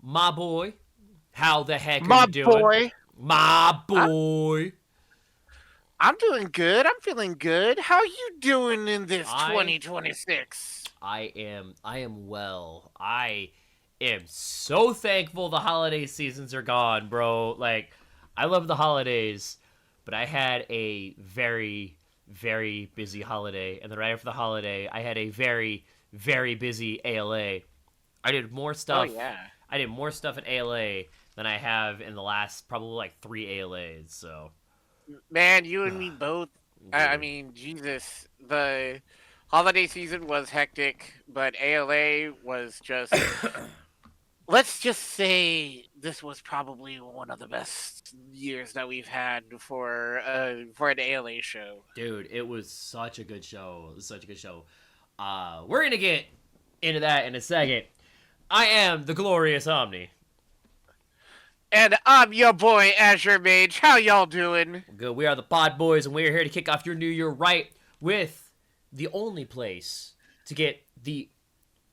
my boy. How the heck are My you doing? boy. My I'm, boy. I'm doing good. I'm feeling good. How you doing in this I 2026? I am well. I am so thankful the holiday seasons are gone, bro. Like I love the holidays, but I had a very busy holiday, and then right after the holiday, I had a very busy ALA. I did more Oh stuff. yeah. I did more stuff at ALA than I have in the last probably like 3 ALAs. So, Man, you and me both. I dude, mean, Jesus, the holiday season was hectic, but ALA was just. Let's just say this was probably one of the best years that we've had for an ALA show. dude, it was such a good show. It was such a good show. We're gonna get into that in a second. I am the glorious Omni. And I'm your boy Azure Mage. How y'all doing? Good. We are the Pod Boys, and we're here to kick off your new year right with the only place to get the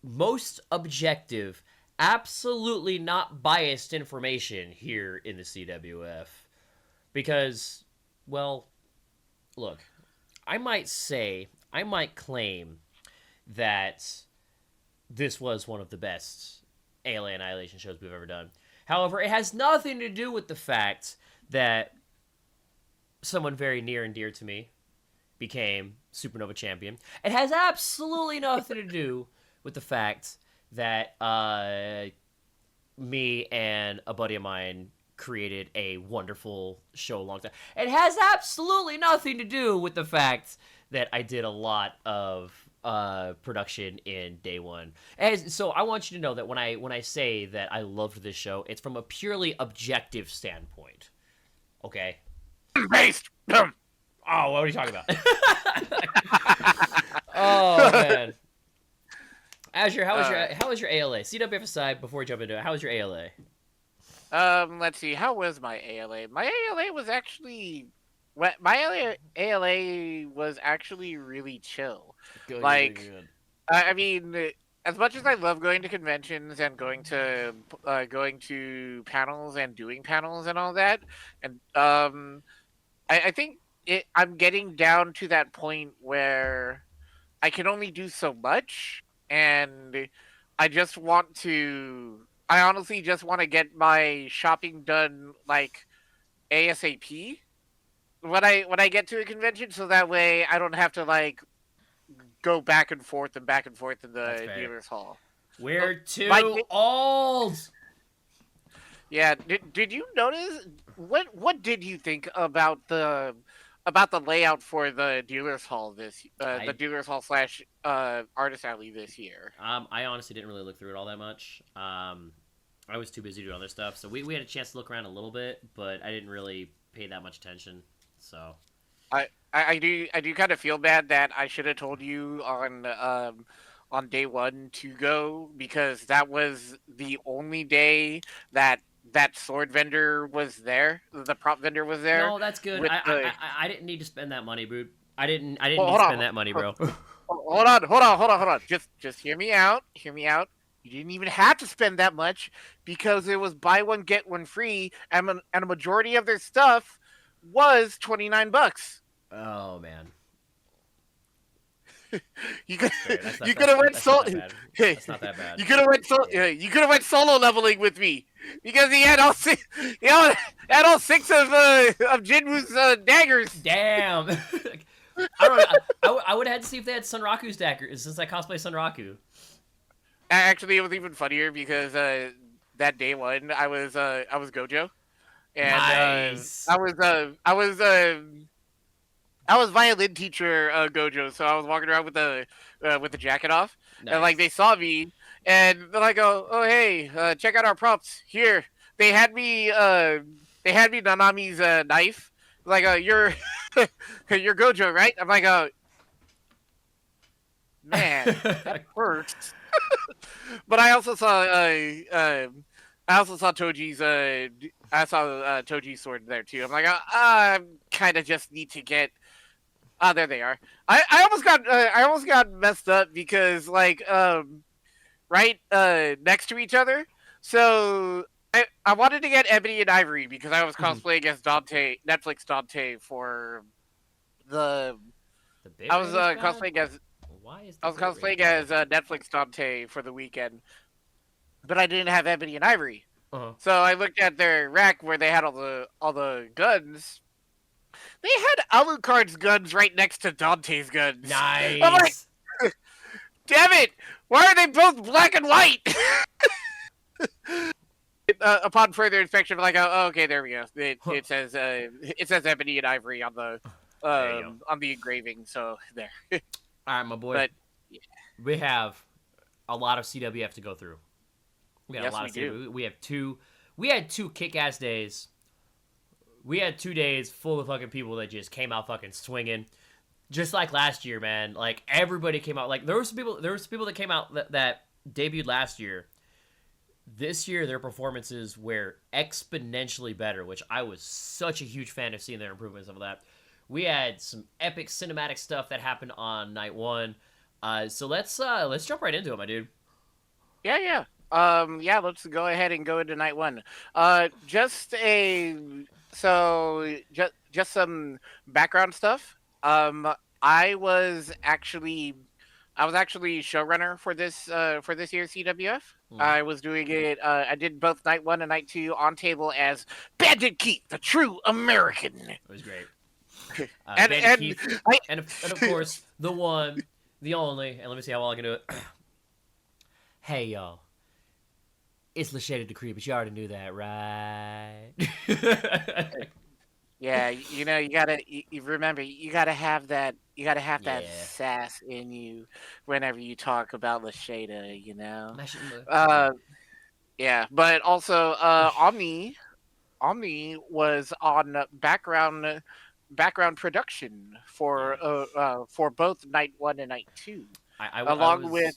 most objective, absolutely not biased information here in the CWF. Because, well, look, I might claim that this was one of the best Alien Annihilation shows we've ever done. However, it has nothing to do with the fact that someone very near and dear to me became Supernova champion. It has absolutely nothing to do with the fact that me and a buddy of mine created a wonderful show a long time. It has absolutely nothing to do with the fact that I did a lot of production in day one. And so I want you to know that when I say that I loved this show, it's from a purely objective standpoint. Okay. Based. Oh, what are you talking about? Oh man. Azure, how was your ALA? CWF aside, before we jump into it, how was your ALA? Let's see. How was my ALA? My ALA was actually, my ALA was actually really chill. Good, good, good, Like, good. I mean, as much as I love going to conventions and going to panels and doing panels and all that, and I think I'm getting down to that point where I can only do so much, and I just want to. I honestly just want to get my shopping done like ASAP when I get to a convention, so that way I don't have to like go back and forth in That's the fair. dealers hall. We're My too old. Yeah, did you notice what did you think about the layout for the dealers hall the I dealers hall slash artist alley this year? I honestly didn't really look through it all that much. I was too busy doing other stuff, so we had a chance to look around a little bit, but I didn't really pay that much attention. So I do kind of feel bad that I should have told you on day one to go, because that was the only day that that sword vendor was there, the prop vendor was there no, that's good. with the. I didn't need to spend that money, dude. I didn't Hold, need hold to spend on, that money, bro. hold on. Just hear me out. Hear me out. You didn't even have to spend that much because it was buy one get one free, and a majority of their stuff was $29. Oh man, You could fair. That's you could have went that's not so that bad. hey, That's not that bad. you could have went you could have went solo leveling with me, because he had all six, had all six of Jinwoo's daggers. Damn. I don't know. I would have had to see if they had Sunraku's dagger since I cosplay Sunraku. Actually, it was even funnier because that day one I was Gojo, and Nice. I was violin teacher Gojo, so I was walking around with the jacket off, and like they Nice. saw me, and they're like, oh hey, check out our props here. They had me Nanami's knife. Like, you're you're Gojo, right? I'm like, man, that hurts. But I also saw Toji's Toji's sword there too. I'm like, I kind of just need to get. Ah, there they are. I almost got messed up because like right next to each other. So I wanted to get Ebony and Ivory because I was Mhm. cosplaying as Dante, Netflix Dante for the. The bit I was rate is bad. cosplaying as Why is I the was bit rate cosplaying bad? as Netflix Dante for the weekend, but I didn't have Ebony and Ivory. Uh-huh. So I looked at their rack where they had all the guns. They had Alucard's guns right next to Dante's guns. I'm like, Nice. damn it! Why are they both black and white? Upon further inspection, I'm like, oh, okay, there we go. It says Ebony and Ivory There you go. on the engraving. So there. All right, my boy. But yeah, We have a lot of CWF to go through. We got a yes, lot we of do. CWF. We have two. We had two kick-ass days. We had 2 days full of fucking people that just came out fucking swinging. Just like last year, man. Like everybody came out. Like there were some people. There was people that came out that debuted last year. This year, their performances were exponentially better, which I was such a huge fan of seeing their improvements of that. We had some epic cinematic stuff that happened on night one. So let's jump right into it, my dude. Yeah, yeah. Yeah. Let's go ahead and go into night one. Just a just some background stuff. I was actually I was actually showrunner for this year's CWF. Mm, I was doing it. I did both night one and night two on table as Bandit Keith, the true American. it was great. and Bandit and Keith, I and of course the one, the only, and let me see how well I can do it. Hey y'all, it's the Shaded Decree, but you already knew that, right? Yeah, you gotta you remember you gotta have that Yeah. sass in you whenever you talk about Lashada, you know. Mash it, Uh, yeah, but also Omni was on background production for both night one and night two, I along with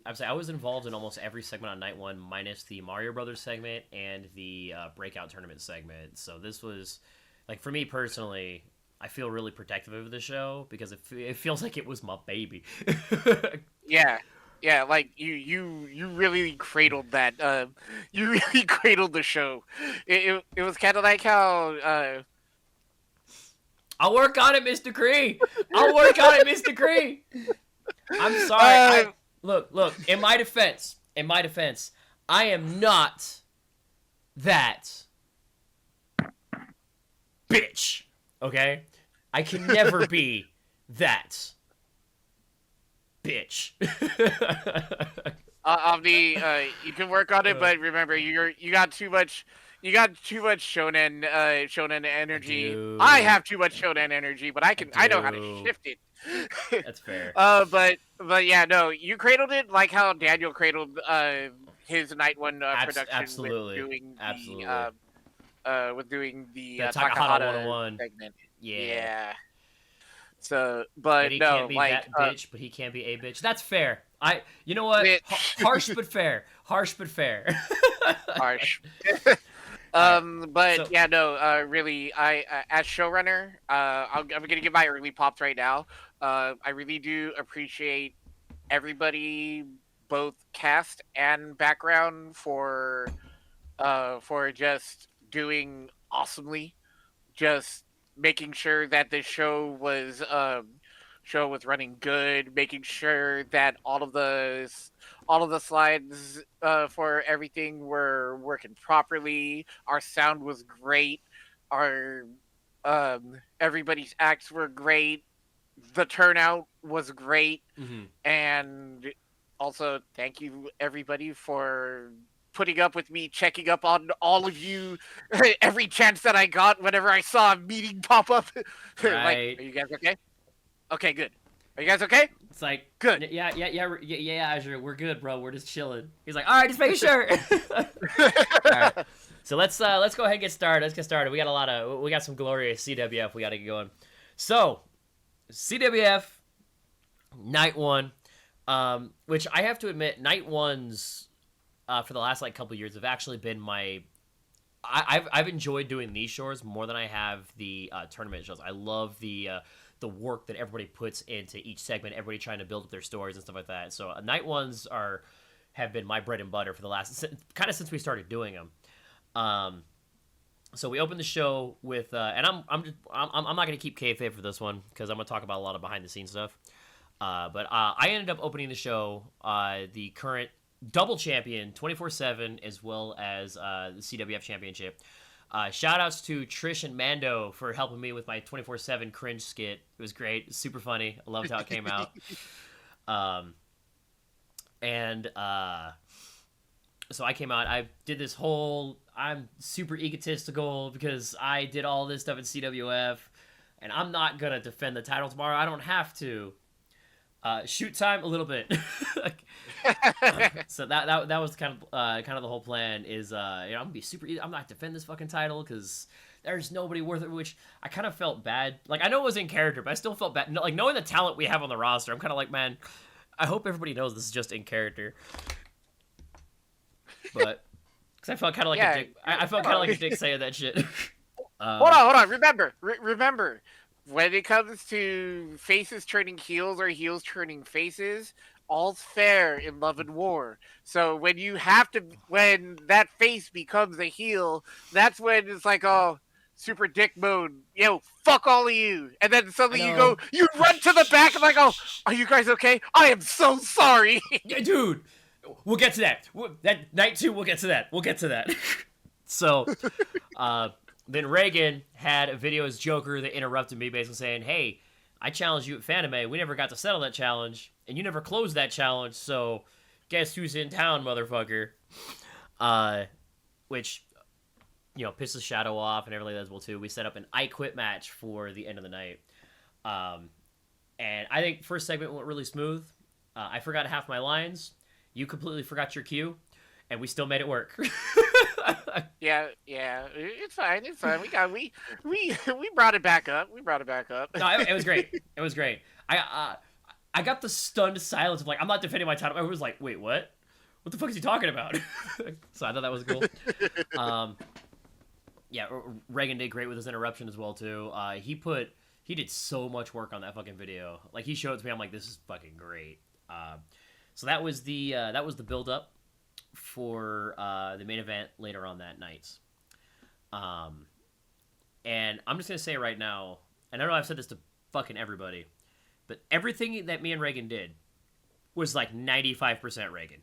was I was involved in almost every segment on night one, minus the Mario Brothers segment and the breakout tournament segment. So this was like for me personally, I feel really protective of the show because it feels like it was my baby. yeah. Yeah, like you really cradled that. You really cradled the show. It was kind of like how I'll work on it, Mr. Cree. I'll work on it, Mr. Cree. I'm sorry. uh, I look. In my defense, I am not that bitch. Okay, I can never be that bitch. Omni, you can work on it, but remember, you got too much shonen I energy. I do. have too much shonen energy, but I I know how to do. shift it. That's fair. But yeah, no, you cradled it like how Daniel cradled his night one production Absolutely. Absolutely. with doing the The Takahata Takahata 101. segment. Yeah. Yeah. So, That but he can't no, be like that bitch, but he can't be a bitch. That's fair. You know what? bitch, Harsh but fair. Harsh but fair. harsh. All right. But So, yeah, no, really, as showrunner, I'm gonna give my early pops right now. I really do appreciate everybody, both cast and background, for just doing awesomely, just making sure that the show was running good, making sure that all of the slides for everything were working properly. Our sound was great. Our everybody's acts were great. The turnout was great, mhm. and also thank you everybody for putting up with me checking up on all of you every chance that I got whenever I saw a meeting pop up. Like, Right. are you guys okay? Okay, good. Are you guys okay? It's like, Good. yeah, Azure, we're good, bro. We're just chilling. He's like, all right, just making sure. All right. So let's go ahead and get started. Let's get started. We got some glorious CWF. We got to get going. So CWF Night One, which I have to admit, Night Ones for the last like couple years have actually been my. I've enjoyed doing these shows more than I have the tournament shows. I love the work that everybody puts into each segment. Everybody trying to build up their stories and stuff like that. So Night Ones have been my bread and butter for the last kind of since we started doing them. So we opened the show with, and I'm not gonna keep kayfabe for this one because I'm gonna talk about a lot of behind the scenes stuff. But I ended up opening the show, the current double champion 24/7 as well as the CWF championship. Shout outs to Trish and Mando for helping me with my 24/7 cringe skit. It was great, super funny. I loved how it came out. So I came out. I did this whole. I'm super egotistical because I did all this stuff in CWF, and I'm not gonna defend the title tomorrow. I don't have to. Shoot time a little bit. So that was kind of the whole plan. Is I'm gonna be super. I'm not defend this fucking title because there's nobody worth it. Which I kind of felt bad. Like I know it was in character, but I still felt bad. Like knowing the talent we have on the roster, I'm kind of like, man, I hope everybody knows this is just in character. But because I felt kind of like a dick. I felt kind of like a dick saying that shit. Hold on. Remember. When it comes to faces turning heels or heels turning faces, all's fair in love and war. So when that face becomes a heel, that's when it's like, oh, super dick mode. Yo, fuck all of you. And then suddenly you run to the back and like, oh, are you guys okay? I am so sorry. Yeah, dude, we'll get to that. That night 2, we'll get to that. So, then Reagan had a video as Joker that interrupted me, basically saying, hey, I challenged you at Fanime. We never got to settle that challenge, and you never closed that challenge, so guess who's in town, motherfucker? Which, pisses Shadow off and everything as well, too. We set up an I Quit match for the end of the night. And I think first segment went really smooth. I forgot half my lines. You completely forgot your cue, and we still made it work. Yeah, it's fine. We brought it back up. No, it was great. I got the stunned silence of like, I'm not defending my title. I was like, wait, what? What the fuck is he talking about? So I thought that was cool. Yeah, Reagan did great with his interruption as well too. He did so much work on that fucking video. Like he showed it to me, I'm like, this is fucking great. So that was the build up for the main event later on that night. And I'm just gonna say right now, and I know I've said this to fucking everybody, but everything that me and Reagan did was like 95% Reagan.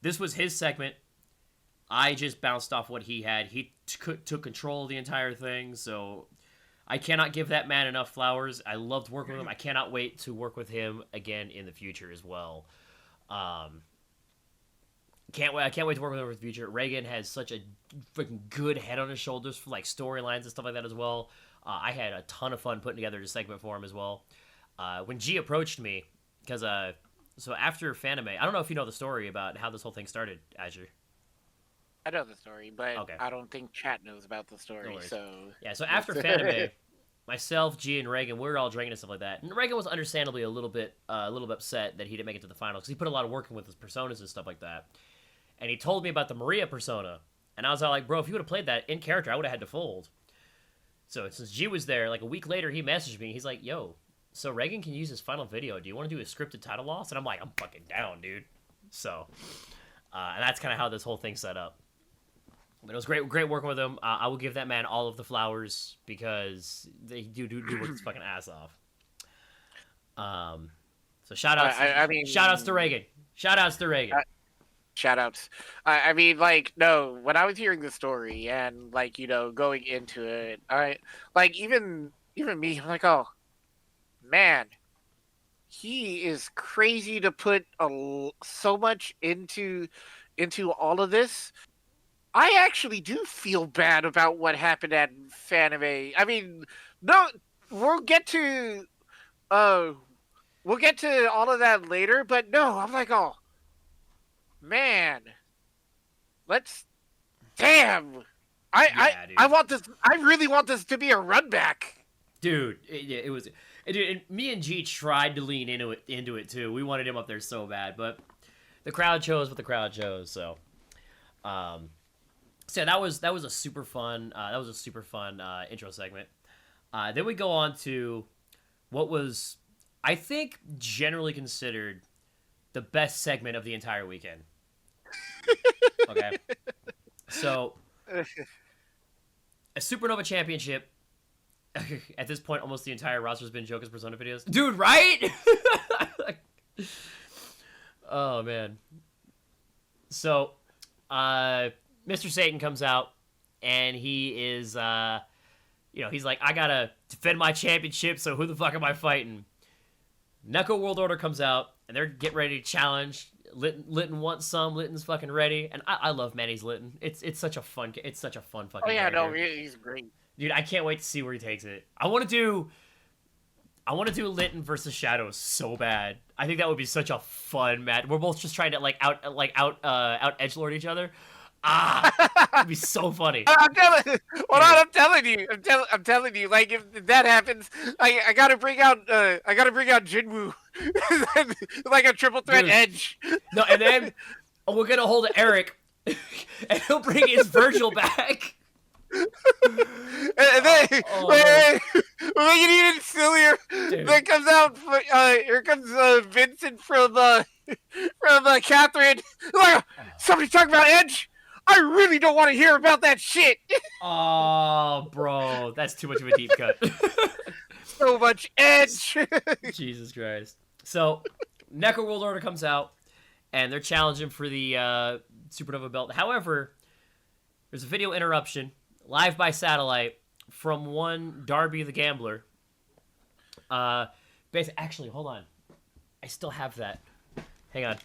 This was his segment. I just bounced off what he had. He took control of the entire thing, so I cannot give that man enough flowers. I loved working with him. I cannot wait to work with him again in the future as well. Can't wait! I can't wait to work with him in the future. Reagan has such a freaking good head on his shoulders for like storylines and stuff like that as well. I had a ton of fun putting together this segment for him as well. When G approached me, because so after Fanime, I don't know if you know the story about how this whole thing started, Azure. I know the story, but Okay. I don't think chat knows about the story. No so yeah, so after Fanime, myself, G, and Reagan, we were all drinking and stuff like that. And Reagan was understandably a little bit upset that he didn't make it to the finals because he put a lot of work in with his personas and stuff like that. And he told me about the Maria persona. And I was all like, bro, if you would have played that in character, I would have had to fold. So since G was there, like a week later, he messaged me. He's like, yo, so Reagan can use his final video. Do you want to do a scripted title loss? And I'm like, I'm fucking down, dude. So, and that's kind of how this whole thing set up. But it was great working with him. I will give that man all of the flowers because they do work his fucking ass off. So shout outs to Reagan. Shout outs to Reagan. Shoutouts. I mean, like, no, when I was hearing the story and, like, going into it, even me, I'm like, oh, man, he is crazy to put so much into all of this. I actually do feel bad about what happened at Fanime. I mean, no, we'll get to all of that later, but no, I'm like, oh, man, damn. I want this. I really want this to be a run back, dude. It was. And me and G tried to lean into it too. We wanted him up there so bad, but the crowd chose what the crowd chose. So, so that was a super fun. Intro segment. Then we go on to what was, I think, generally considered the best segment of the entire weekend. Okay. So, a Supernova Championship. At this point, almost the entire roster has been Joker's Persona videos. Dude, right? Oh, man. So, Mr. Satan comes out, and he is, he's like, I gotta defend my championship, so who the fuck am I fighting? Neko World Order comes out, and they're getting ready to challenge. Litton wants some. Litton's fucking ready, and I love Manny's Litton. It's such a fun fucking. Oh yeah, character. no, he's great, dude. I can't wait to see where he takes it. I want to do Litton versus Shadows so bad. I think that would be such a fun match. We're both just trying to out edgelord each other. It'd be so funny. I'm telling you. Like if that happens, I gotta bring out Jinwoo, like a triple threat edge. No, and then we're gonna hold Eric, and he'll bring his Virgil back. And then we'll make it even sillier. Dude. Then comes out. Here comes Vincent from Catherine. Like, somebody talking about Edge. I really don't want to hear about that shit. Oh, bro, that's too much of a deep cut. So much Edge. Jesus Christ. So, Neko World Order comes out, and they're challenging for the Supernova belt. However, there's a video interruption, live by satellite, from one Darby the Gambler. Actually, hold on. I still have that. Hang on.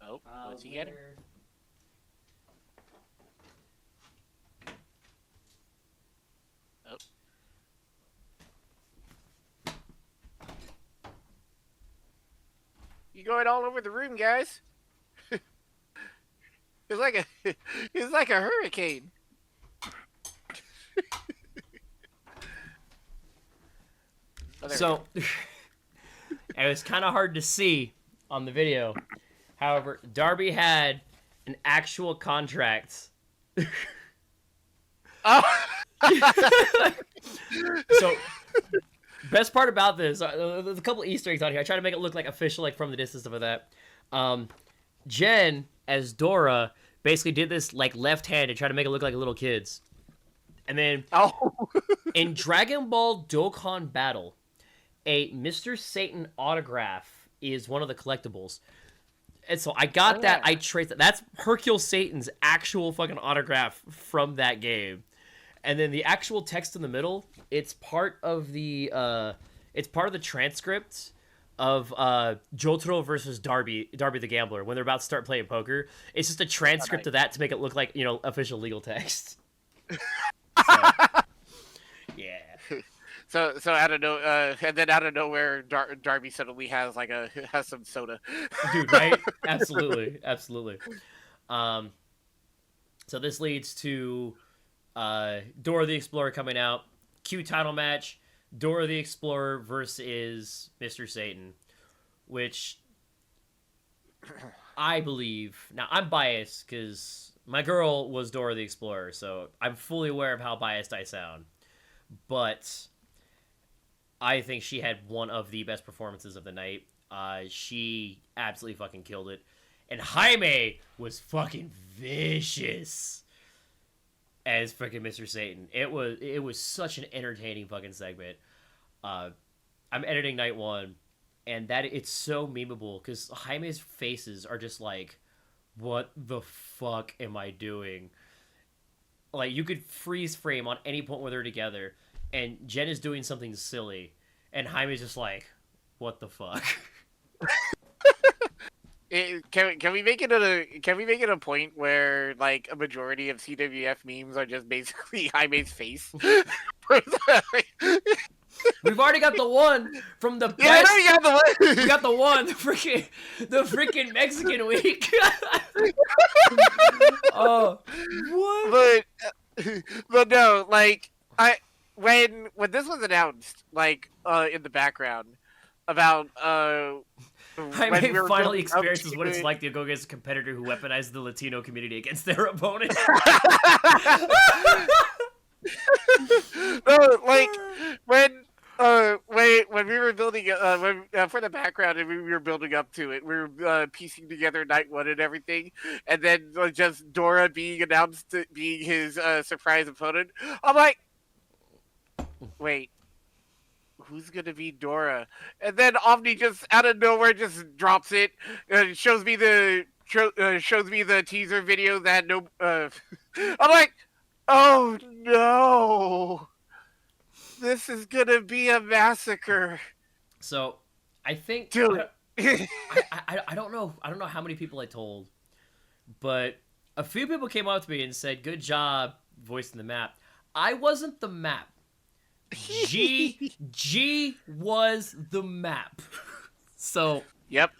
Oh, what's he getting? Oh. You going all over the room, guys? It's like a hurricane. So, it was kind of hard to see on the video. However, Darby had an actual contract. Oh. So, best part about this, there's a couple Easter eggs on here. I try to make it look like official, like from the distance, stuff like that. Jen, as Dora, basically did this like left-handed, try to make it look like little kids. And then, in Dragon Ball Dokkan Battle, a Mr. Satan autograph is one of the collectibles. And so I got that. I traced that. That's Hercule Satan's actual fucking autograph from that game. And then the actual text in the middle, it's part of the transcript of Jotaro versus Darby the Gambler when they're about to start playing poker. It's just a transcript of that to make it look like, official legal text. So, yeah. So out of nowhere, Darby suddenly has some soda. Dude, right? Absolutely. So this leads to Dora the Explorer coming out. Q title match. Dora the Explorer versus Mr. Satan, which I believe. Now I'm biased because my girl was Dora the Explorer, so I'm fully aware of how biased I sound, but I think she had one of the best performances of the night. She absolutely fucking killed it. And Jaime was fucking vicious as fucking Mr. Satan. It was such an entertaining fucking segment. I'm editing night one, and it's so memeable because Jaime's faces are just like, what the fuck am I doing? Like, you could freeze frame on any point where they're together, and Jen is doing something silly, and Jaime's just like, what the fuck? Can we make it a point where like a majority of CWF memes are just basically Jaime's face? We've already got the one from the best. Yeah, we got the one. We got the one, the freaking Mexican week. Oh, what? But no, like when this was announced, like in the background about Jaime finally experiences what it's like to go against a competitor who weaponizes the Latino community against their opponent. No, like when we were building, for the background, and we were building up to it, we were piecing together night one and everything, and then just Dora being announced to being his surprise opponent. I'm like, wait, who's gonna be Dora? And then Omni just out of nowhere just drops it, shows me the teaser video that no, I'm like, oh no, this is gonna be a massacre. So, I think Do it. I don't know. I don't know how many people I told, but a few people came up to me and said, "Good job voicing the map." I wasn't the map. G was the map. So, Yep.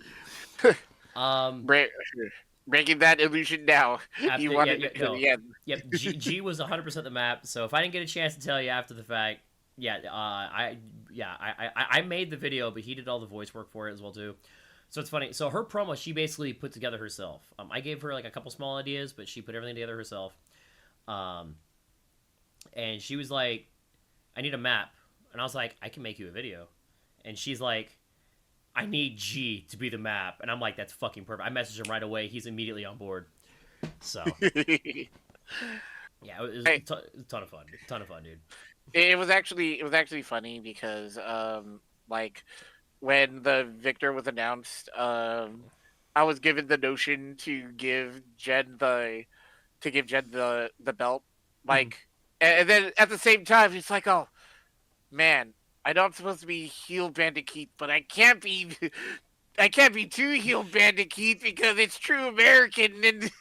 um, Breaking that illusion now. after, You yeah, wanted yeah, it to no, the end. yep, G was 100% the map. So if I didn't get a chance to tell you after the fact, I made the video, but he did all the voice work for it as well too. So it's funny. So her promo, she basically put together herself. I gave her like a couple small ideas, but she put everything together herself. And she was like, "I need a map," and I was like, "I can make you a video," and she's like, "I need G to be the map," and I'm like, "That's fucking perfect." I messaged him right away. He's immediately on board. So yeah, it was Hey. a ton of fun. Ton of fun, dude. It was actually funny because like when the victor was announced, I was given the notion to give Jen the belt, like, and then at the same time it's like, oh man, I know I'm supposed to be heel Bandit Keith, but I can't be I can't be too heel Bandit Keith because it's true American and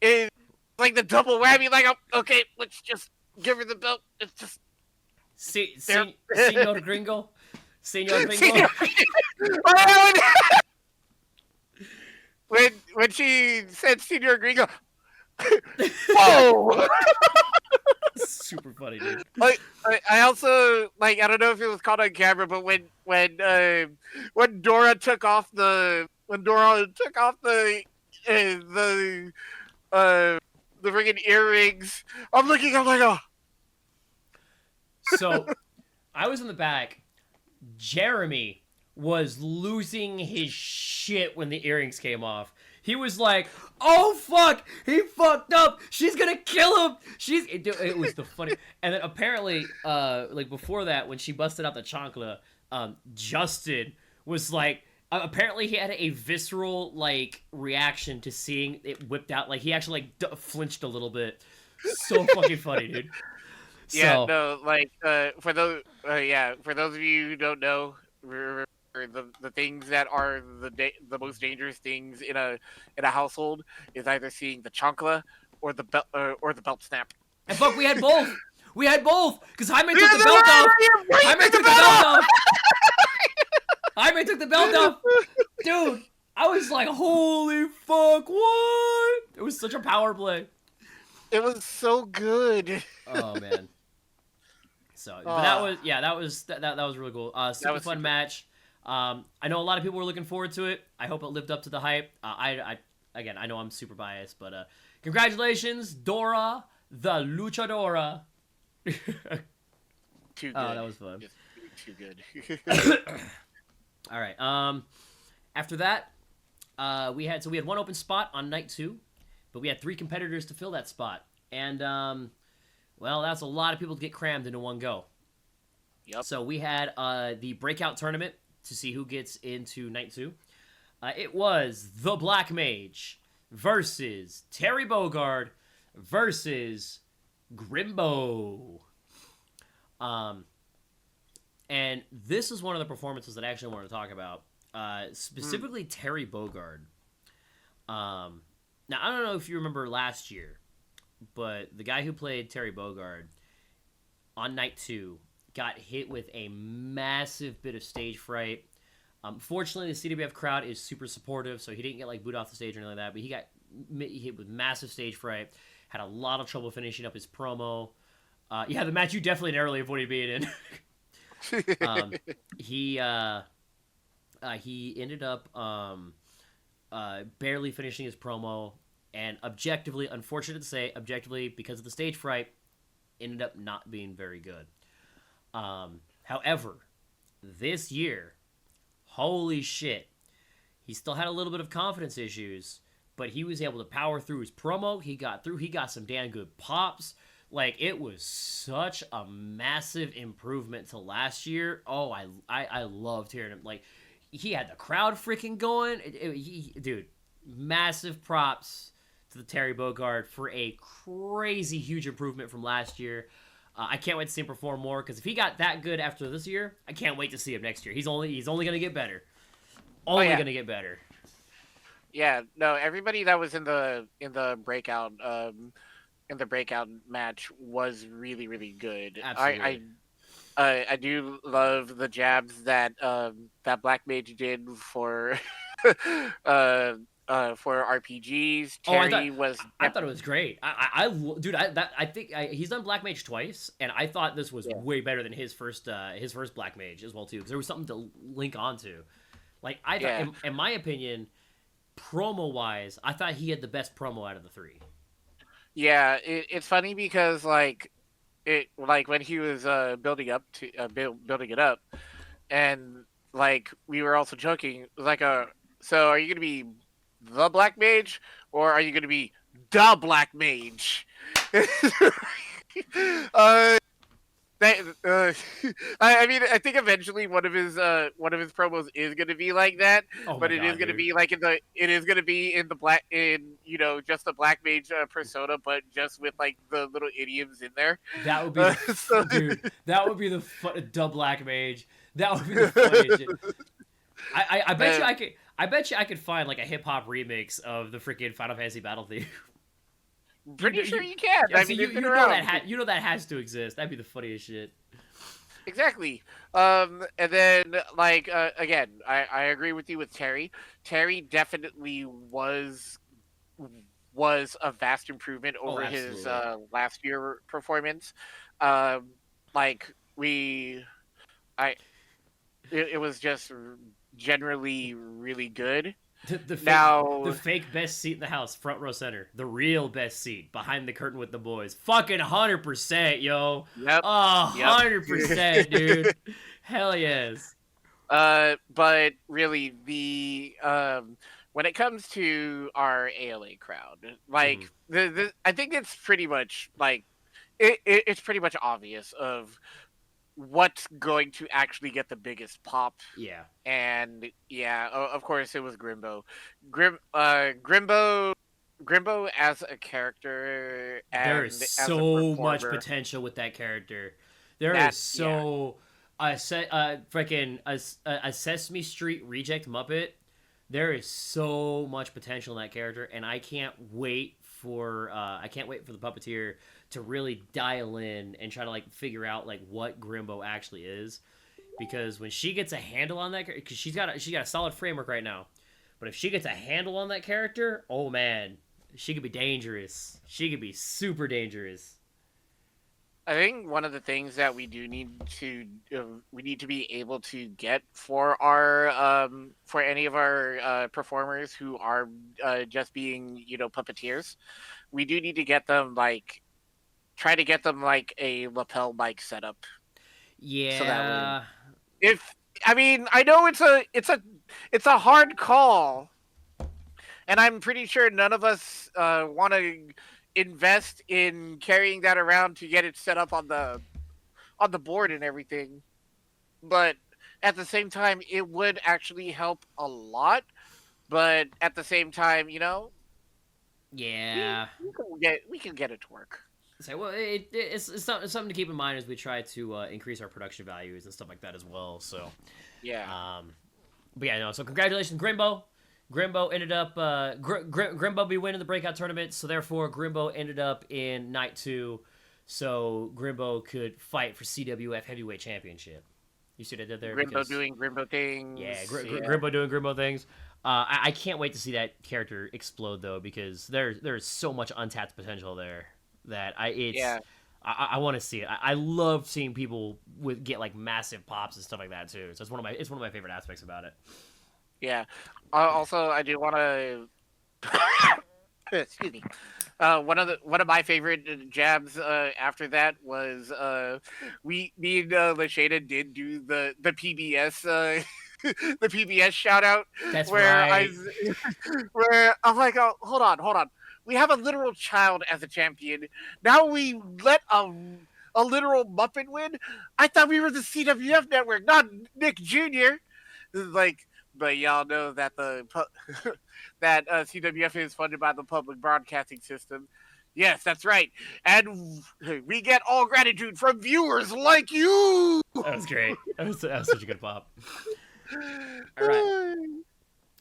it's like the double whammy. Like, oh, okay, let's just give her the belt. It's just there. Senor Gringo, Senor See, Gringo. when she said Senior Gringo, whoa! Super funny, dude. I also, like, I don't know if it was caught on camera, but when Dora took off the the friggin' earrings, I'm like, oh. So I was in the back. Jeremy was losing his shit when the earrings came off. He was like, "Oh fuck, he fucked up. She's gonna kill him." It was the funny. And then apparently, like before that, when she busted out the chancla, Justin was like, apparently he had a visceral like reaction to seeing it whipped out. Like he actually like flinched a little bit. So fucking funny, dude. Yeah, So, no, like for those of you who don't know, the things that are the most dangerous things in a household is either seeing the chancla or the belt snap. and fuck, we had both. We had both because Jaime took the belt off. Jaime took the belt off. Jaime took the belt off. Dude, I was like, holy fuck, what? It was such a power play. It was so good. Oh man. So, but that was really cool. Super fun match. I know a lot of people were looking forward to it. I hope it lived up to the hype. I know I'm super biased, but congratulations, Dora the Luchadora. Too good. Oh, that was fun. Just too good. All right. After that, we had one open spot on night 2, but we had 3 competitors to fill that spot, and well, that's a lot of people to get crammed into one go. Yep. So we had the breakout tournament to see who gets into night 2. It was the Black Mage versus Terry Bogard versus Grimbo. And this is one of the performances that I actually wanted to talk about. Specifically Terry Bogard. Now, I don't know if you remember last year, but the guy who played Terry Bogard on night 2 got hit with a massive bit of stage fright. Fortunately, the CWF crowd is super supportive, so he didn't get like booed off the stage or anything like that, but he got hit with massive stage fright, had a lot of trouble finishing up his promo. Yeah, the match you definitely narrowly avoided being in. He ended up barely finishing his promo, and objectively, unfortunate to say, objectively, because of the stage fright, ended up not being very good. However, this year, holy shit, he still had a little bit of confidence issues, but he was able to power through his promo. He got through. He got some damn good pops. Like, it was such a massive improvement to last year. Oh, I loved hearing him. Like, he had the crowd freaking going. Dude, massive props to the Terry Bogard for a crazy huge improvement from last year. I can't wait to see him perform more, because if he got that good after this year, I can't wait to see him next year. He's only gonna get better. Only gonna get better. Yeah, no, everybody that was in the breakout match was really, really good. Absolutely. I do love the jabs that that Black Mage did for for RPGs. Terry I thought it was great. I think he's done Black Mage twice, and I thought this was way better than his first Black Mage as well too, because there was something to link onto. Like, I thought, in my opinion, promo wise, I thought he had the best promo out of the three. Yeah, it's funny because like when he was building it up, and like we were also joking like so are you gonna be the Black Mage, or are you gonna be the Black Mage? I mean, I think eventually one of his promos is going to be like that, but it is going to be like in the black, in just the Black Mage persona, but just with like the little idioms in there. That would be dude. That would be the Black Mage. That would be the funniest shit. I bet you I could. I bet you I could find like a hip hop remix of the freaking Final Fantasy battle theme. Pretty sure you can. Yeah, I mean, you know that has to exist. That'd be the funniest shit. Exactly. And then like again, I agree with you with Terry. Terry definitely was a vast improvement over his last year performance. Like it was just generally really good. The fake best seat in the house, front row center. The real best seat, behind the curtain with the boys. Fucking 100%, yo. Yep. 100%, dude. Hell yes. But really, when it comes to our ALA crowd, like I think it's pretty much like it's pretty much obvious of what's going to actually get the biggest pop. Yeah. And yeah, of course it was Grimbo. Grimbo as a character, and there is so much potential with that character. There is so a Sesame Street reject Muppet. There is so much potential in that character, and I can't wait for the puppeteer to really dial in and try to like figure out like what Grimbo actually is, because when she gets a handle on that, because she's got a solid framework right now, but if she gets a handle on that character, oh man, she could be dangerous. She could be super dangerous. I think one of the things that we do need to be able to get for our for any of our performers who are just being puppeteers, we do need to get them like try to get them like a lapel mic setup. Yeah. So that I know it's a hard call, and I'm pretty sure none of us want to invest in carrying that around to get it set up on the board and everything. But at the same time, it would actually help a lot. But at the same time, yeah, we can get it to work. So, well, it's something to keep in mind as we try to increase our production values and stuff like that as well. So, yeah. But yeah, no. So congratulations, Grimbo. Grimbo ended up Grimbo be winning the breakout tournament, so therefore Grimbo ended up in night 2, so Grimbo could fight for CWF Heavyweight Championship. You see what I did there? Grimbo doing Grimbo things. Yeah, Grimbo doing Grimbo things. I can't wait to see that character explode though, because there's so much untapped potential there that I want to see it. I love seeing people get like massive pops and stuff like that too. So it's one of my favorite aspects about it. Yeah. Also, I do want to excuse me. one of my favorite jabs after that was me and Lashada did do the PBS the PBS shout out That's where right. where I'm like, oh, hold on, we have a literal child as a champion. Now we let a literal Muppet win. I thought we were the CWF network, not Nick Jr. Like, but y'all know that that CWF is funded by the public broadcasting system. Yes, that's right. And we get all gratitude from viewers like you. That was great. That was such a good pop. All right.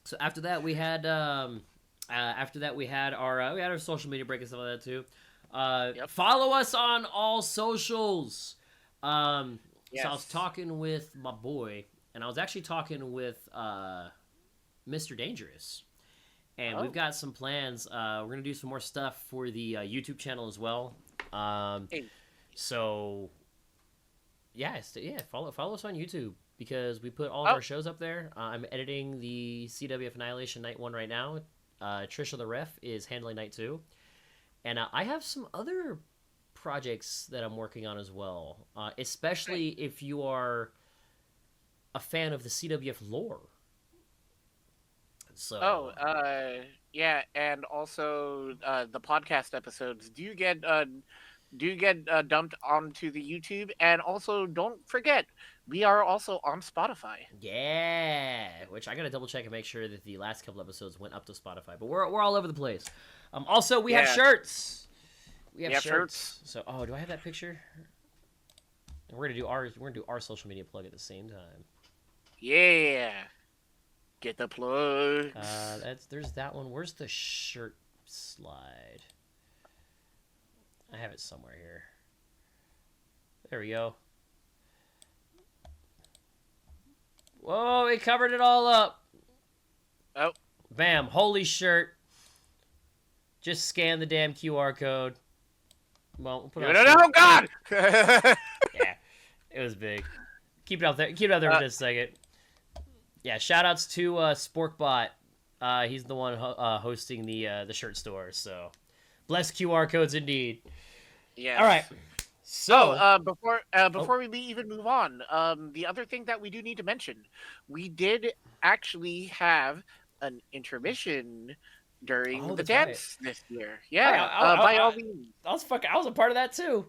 So after that we had our social media break and stuff like that too. Yep. Follow us on all socials. Yes. So I was talking with my boy, and I was actually talking with Mr. Dangerous, and we've got some plans. We're gonna do some more stuff for the YouTube channel as well. So yeah, follow us on YouTube, because we put all of our shows up there. I'm editing the CWF Annihilation Night 1 right now. Trisha the Ref is handling Night 2. And I have some other projects that I'm working on as well, especially if you are a fan of the CWF lore. So. Yeah, and also the podcast episodes do get dumped onto the YouTube, and also don't forget, we are also on Spotify. Yeah, which I gotta double check and make sure that the last couple episodes went up to Spotify. But we're all over the place. Also, we have shirts. We have shirts. So, do I have that picture? And we're gonna do our social media plug at the same time. Yeah. Get the plug. There's that one. Where's the shirt slide? I have it somewhere here. There we go. Whoa, it covered it all up. Oh. Bam, holy shirt. Just scan the damn QR code. Well, we'll put it on. No, God! Yeah, it was big. Keep it out there. Keep it out there for just a second. Yeah, shout-outs to Sporkbot. He's the one hosting the shirt store, so bless QR codes indeed. Yeah. All right. So before we even move on, the other thing that we do need to mention, we did actually have an intermission during the dance this year. Yeah. By all means. I was a part of that too.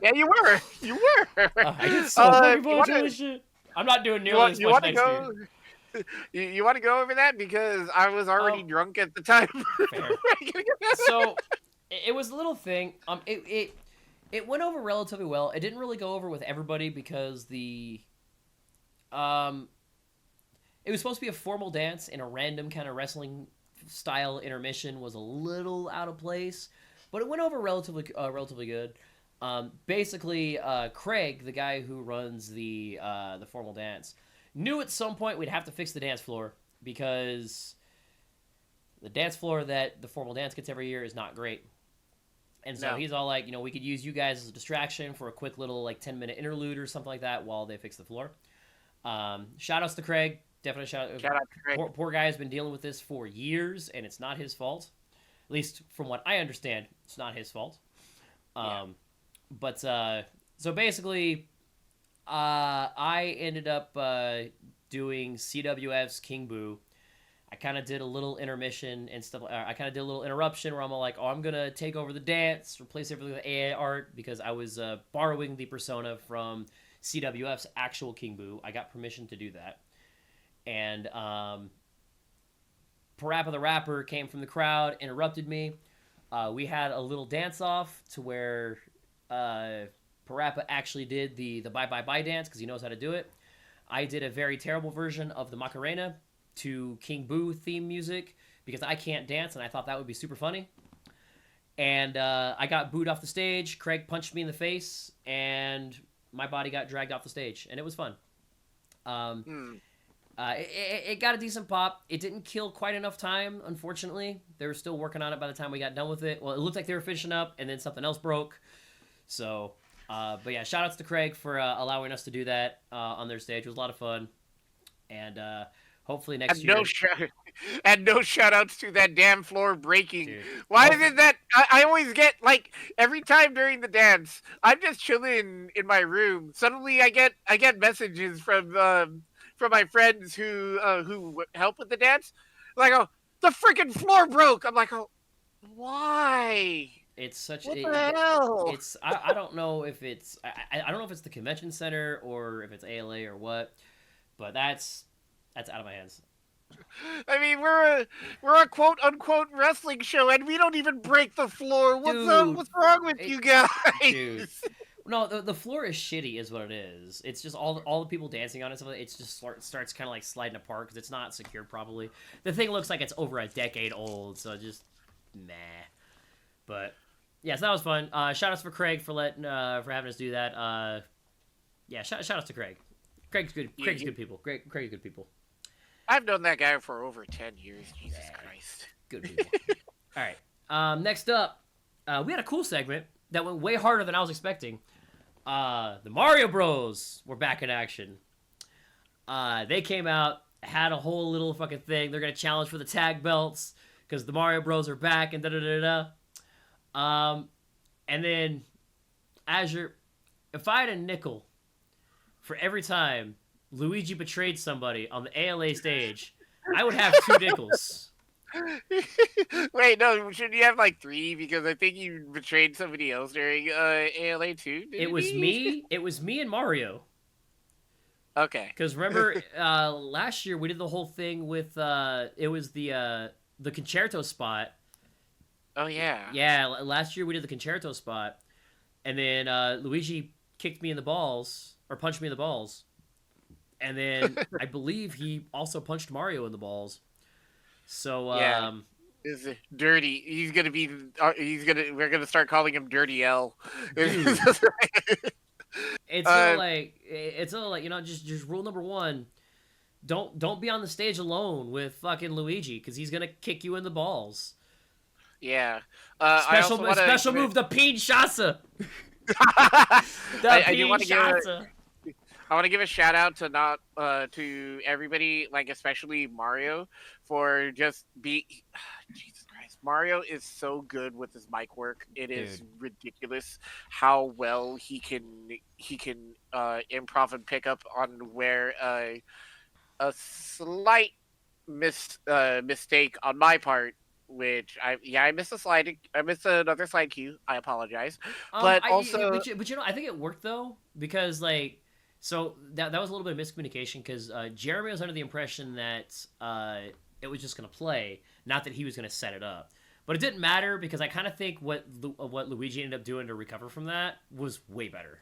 Yeah, you were. You were. I get so fucking much of this shit. I'm not doing nearly as much next year. You want to go over that, because I was already drunk at the time. Fair. So it was a little thing. It went over relatively well. It didn't really go over with everybody because it was supposed to be a formal dance, and a random kind of wrestling style intermission was a little out of place, but it went over relatively good. Basically, Craig, the guy who runs the formal dance, knew at some point we'd have to fix the dance floor, because the dance floor that the formal dance gets every year is not great. And so he's all like, we could use you guys as a distraction for a quick little 10-minute interlude or something like that while they fix the floor. Shout outs to Craig. Definitely shout out to Craig. Poor guy has been dealing with this for years, and it's not his fault. At least from what I understand, it's not his fault. But so basically, I ended up doing CWF's King Boo. I kind of did a little intermission and stuff. I kind of did a little interruption where I'm like, I'm going to take over the dance, replace everything with AI art, because I was borrowing the persona from CWF's actual King Boo. I got permission to do that. And Parappa the Rapper came from the crowd, interrupted me. We had a little dance-off to where Parappa actually did the Bye Bye Bye dance, because he knows how to do it. I did a very terrible version of the Macarena to King Boo theme music, because I can't dance, and I thought that would be super funny. And I got booed off the stage. Craig punched me in the face, and my body got dragged off the stage, and it was fun. It got a decent pop. It didn't kill quite enough time, unfortunately. They were still working on it by the time we got done with it. Well, it looked like they were finishing up, and then something else broke. So, but yeah, shout outs to Craig for allowing us to do that on their stage. It was a lot of fun. And Hopefully next And no year, shout and no shout outs to that damn floor breaking. dude. Why is it that I always get like every time during the dance, I'm just chilling in my room. Suddenly I get messages from my friends who help with the dance. Like, oh, the freaking floor broke. I'm like, oh, why? It's such What the hell? it's I don't know if it's I don't know if it's the convention center or if it's ALA or what, but that's out of my hands. I mean, we're a quote unquote wrestling show, and we don't even break the floor. What's up? Dude, What's wrong with it, you guys? dude. No, the floor is shitty, is what it is. It's just all the people dancing on it. It's just starts kind of like sliding apart because it's not secured properly. The thing looks like it's over a decade old, so just meh. But yeah, so that was fun. Shout outs for Craig for for having us do that. Yeah, shout outs to Craig. Craig's good. Craig's good people. Craig's good people. I've known that guy for over 10 years. Jesus Christ. Good people. All right. Next up, we had a cool segment that went way harder than I was expecting. The Mario Bros were back in action. They came out, had a whole little fucking thing. They're gonna challenge for the tag belts because the Mario Bros are back and da da da da. And then Azure, if I had a nickel for every time Luigi betrayed somebody on the ALA stage, I would have 2 nickels. Wait, no, shouldn't you have like 3? Because I think you betrayed somebody else during ALA too. It was me. It was me and Mario. Okay. Because remember, last year we did the whole thing with it was the concerto spot. Oh yeah. Yeah, last year we did the concerto spot, and then Luigi kicked me in the balls or punched me in the balls, and then I believe he also punched Mario in the balls. So yeah. Is dirty. He's gonna be. We're gonna start calling him Dirty L. it's all like just rule number 1. Don't be on the stage alone with fucking Luigi because he's gonna kick you in the balls. Yeah. Special move, the Pinchasa. I do want to I want to give a shout out to to everybody, like especially Mario, for just Jesus Christ. Mario is so good with his mic work. It is ridiculous how well he can improv and pick up on where a slight mistake on my part, which I missed a slide. I missed another slide cue. I apologize. But also, but I think it worked though because like. So that was a little bit of miscommunication because Jeremy was under the impression that it was just going to play, not that he was going to set it up. But it didn't matter because I kind of think what Luigi ended up doing to recover from that was way better.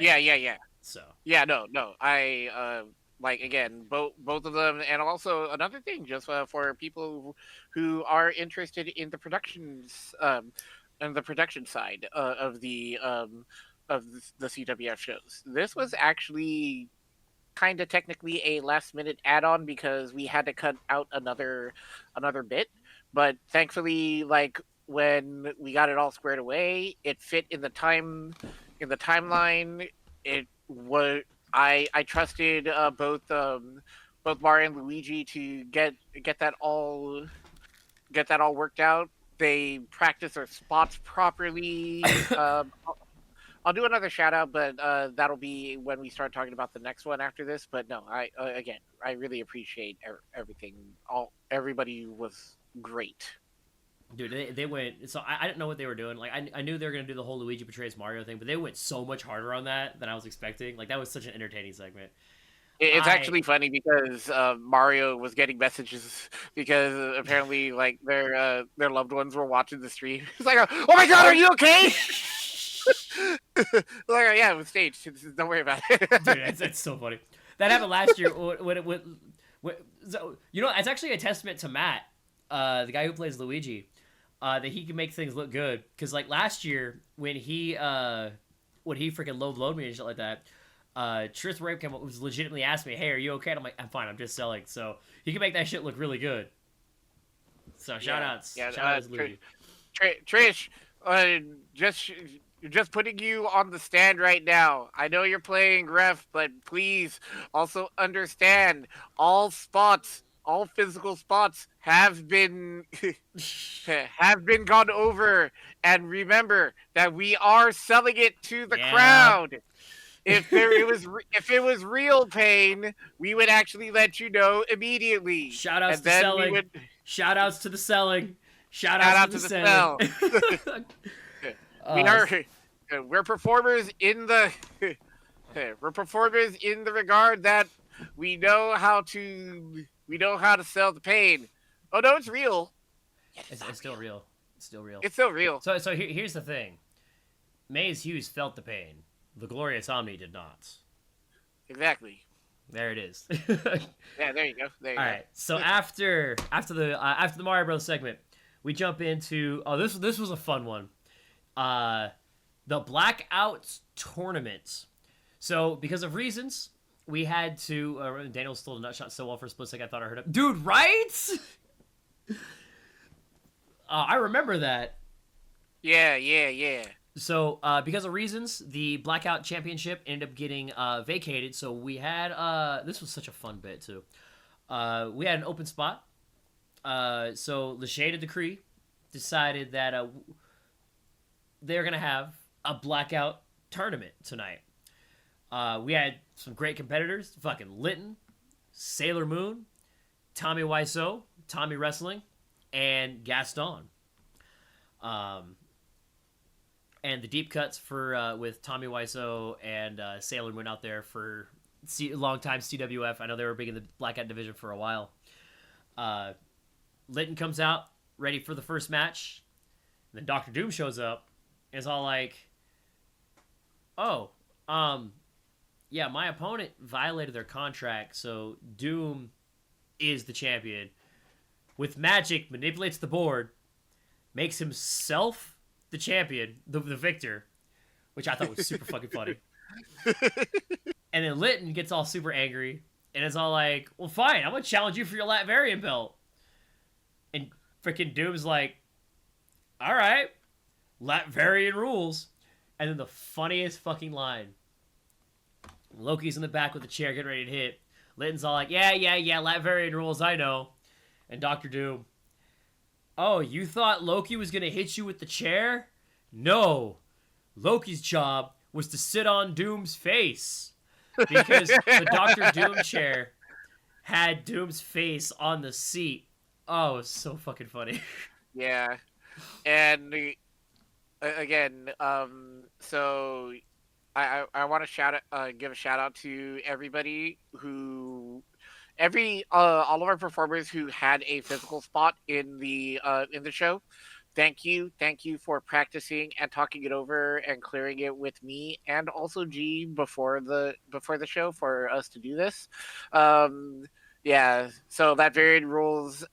Yeah. So yeah, no. I like again both of them, and also another thing just for people who are interested in the productions and the production side of the CWF shows. This was actually kind of technically a last minute add-on because we had to cut out another bit, but thankfully, like when we got it all squared away, it fit in the timeline. It was I trusted both Mario and Luigi to get that all worked out. They practiced their spots properly. I'll do another shout out, but that'll be when we start talking about the next one after this. But no, I really appreciate everything. Everybody was great. Dude, they went. So I didn't know what they were doing. Like I knew they were gonna do the whole Luigi betrays Mario thing, but they went so much harder on that than I was expecting. Like that was such an entertaining segment. It's actually funny because Mario was getting messages because apparently like their loved ones were watching the stream. It's like, oh my god, are you okay? Like, yeah, it was staged. Don't worry about it. Dude, that's so funny. That happened last year so, it's actually a testament to Matt, the guy who plays Luigi, that he can make things look good. Because like last year when he freaking load me and shit like that, Trith Rape came up was legitimately asked me, "Hey, are you okay?" And I'm like, "I'm fine. I'm just selling." So he can make that shit look really good. So shout outs, Luigi. Trish, just just putting you on the stand right now. I know you're playing ref, but please also understand all spots, all physical spots have been have been gone over, and remember that we are selling it to the Yeah. crowd. If it was real pain, we would actually let you know immediately, Shout outs and to then we selling. would Shout outs to the selling. Shout shout outs to out the to the selling. cell. We uh, are we're performers in the we're performers in the regard that we know how to sell the pain. Oh no, it's real. Yet it's not it's still real. real. It's still real. It's still real. So here's the thing. Maze Hughes felt the pain. The Glorious Omni did not. Exactly. There it is. Yeah, there you go. There you All go. right. So after the Mario Bros segment, we jump into this was a fun one. The Blackouts tournament. So because of reasons, we had to. Daniel stole a nut shot so well for a split second. I thought I heard him. Dude, right? I remember that. Yeah. So, because of reasons, the Blackout Championship ended up getting vacated. So we had this was such a fun bit too. We had an open spot. So the Shaded Decree decided that they're gonna have a Blackout tournament tonight. We had some great competitors: fucking Litton, Sailor Moon, Tommy Wiseau, Tommy Wrestling, and Gaston. And the deep cuts for with Tommy Wiseau and Sailor Moon out there for long-time CWF. I know they were big in the Blackout division for a while. Litton comes out, ready for the first match. And then Dr. Doom shows up and is all like, oh, yeah, my opponent violated their contract, so Doom is the champion. With magic, manipulates the board, makes himself the champion, the victor, which I thought was super fucking funny. And then Litton gets all super angry and is all like, well, fine, I'm going to challenge you for your Latvarian belt. And freaking Doom's like, all right, Latvarian rules. And then the funniest fucking line. Loki's in the back with the chair getting ready to hit. Litton's all like, yeah, Latvarian rules, I know. And Dr. Doom, oh, you thought Loki was going to hit you with the chair? No. Loki's job was to sit on Doom's face. Because the Dr. Doom chair had Doom's face on the seat. Oh, it was so fucking funny. Yeah. And again, so I want to give a shout out to everybody all of our performers who had a physical spot in the show. Thank you for practicing and talking it over and clearing it with me and also G before the show for us to do this. Yeah, so that varied rules.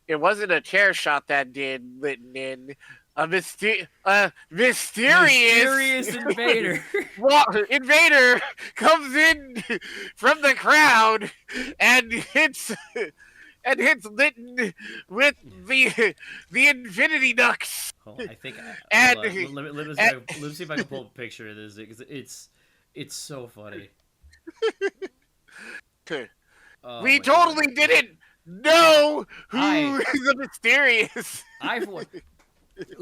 It wasn't a chair shot that did Litton in. A mysterious invader. Invader comes in from the crowd and hits Litton with the Infinity Knucks. Oh, I think. And let me see if I can pull a picture of this because it's so funny. We totally didn't know who is the mysterious.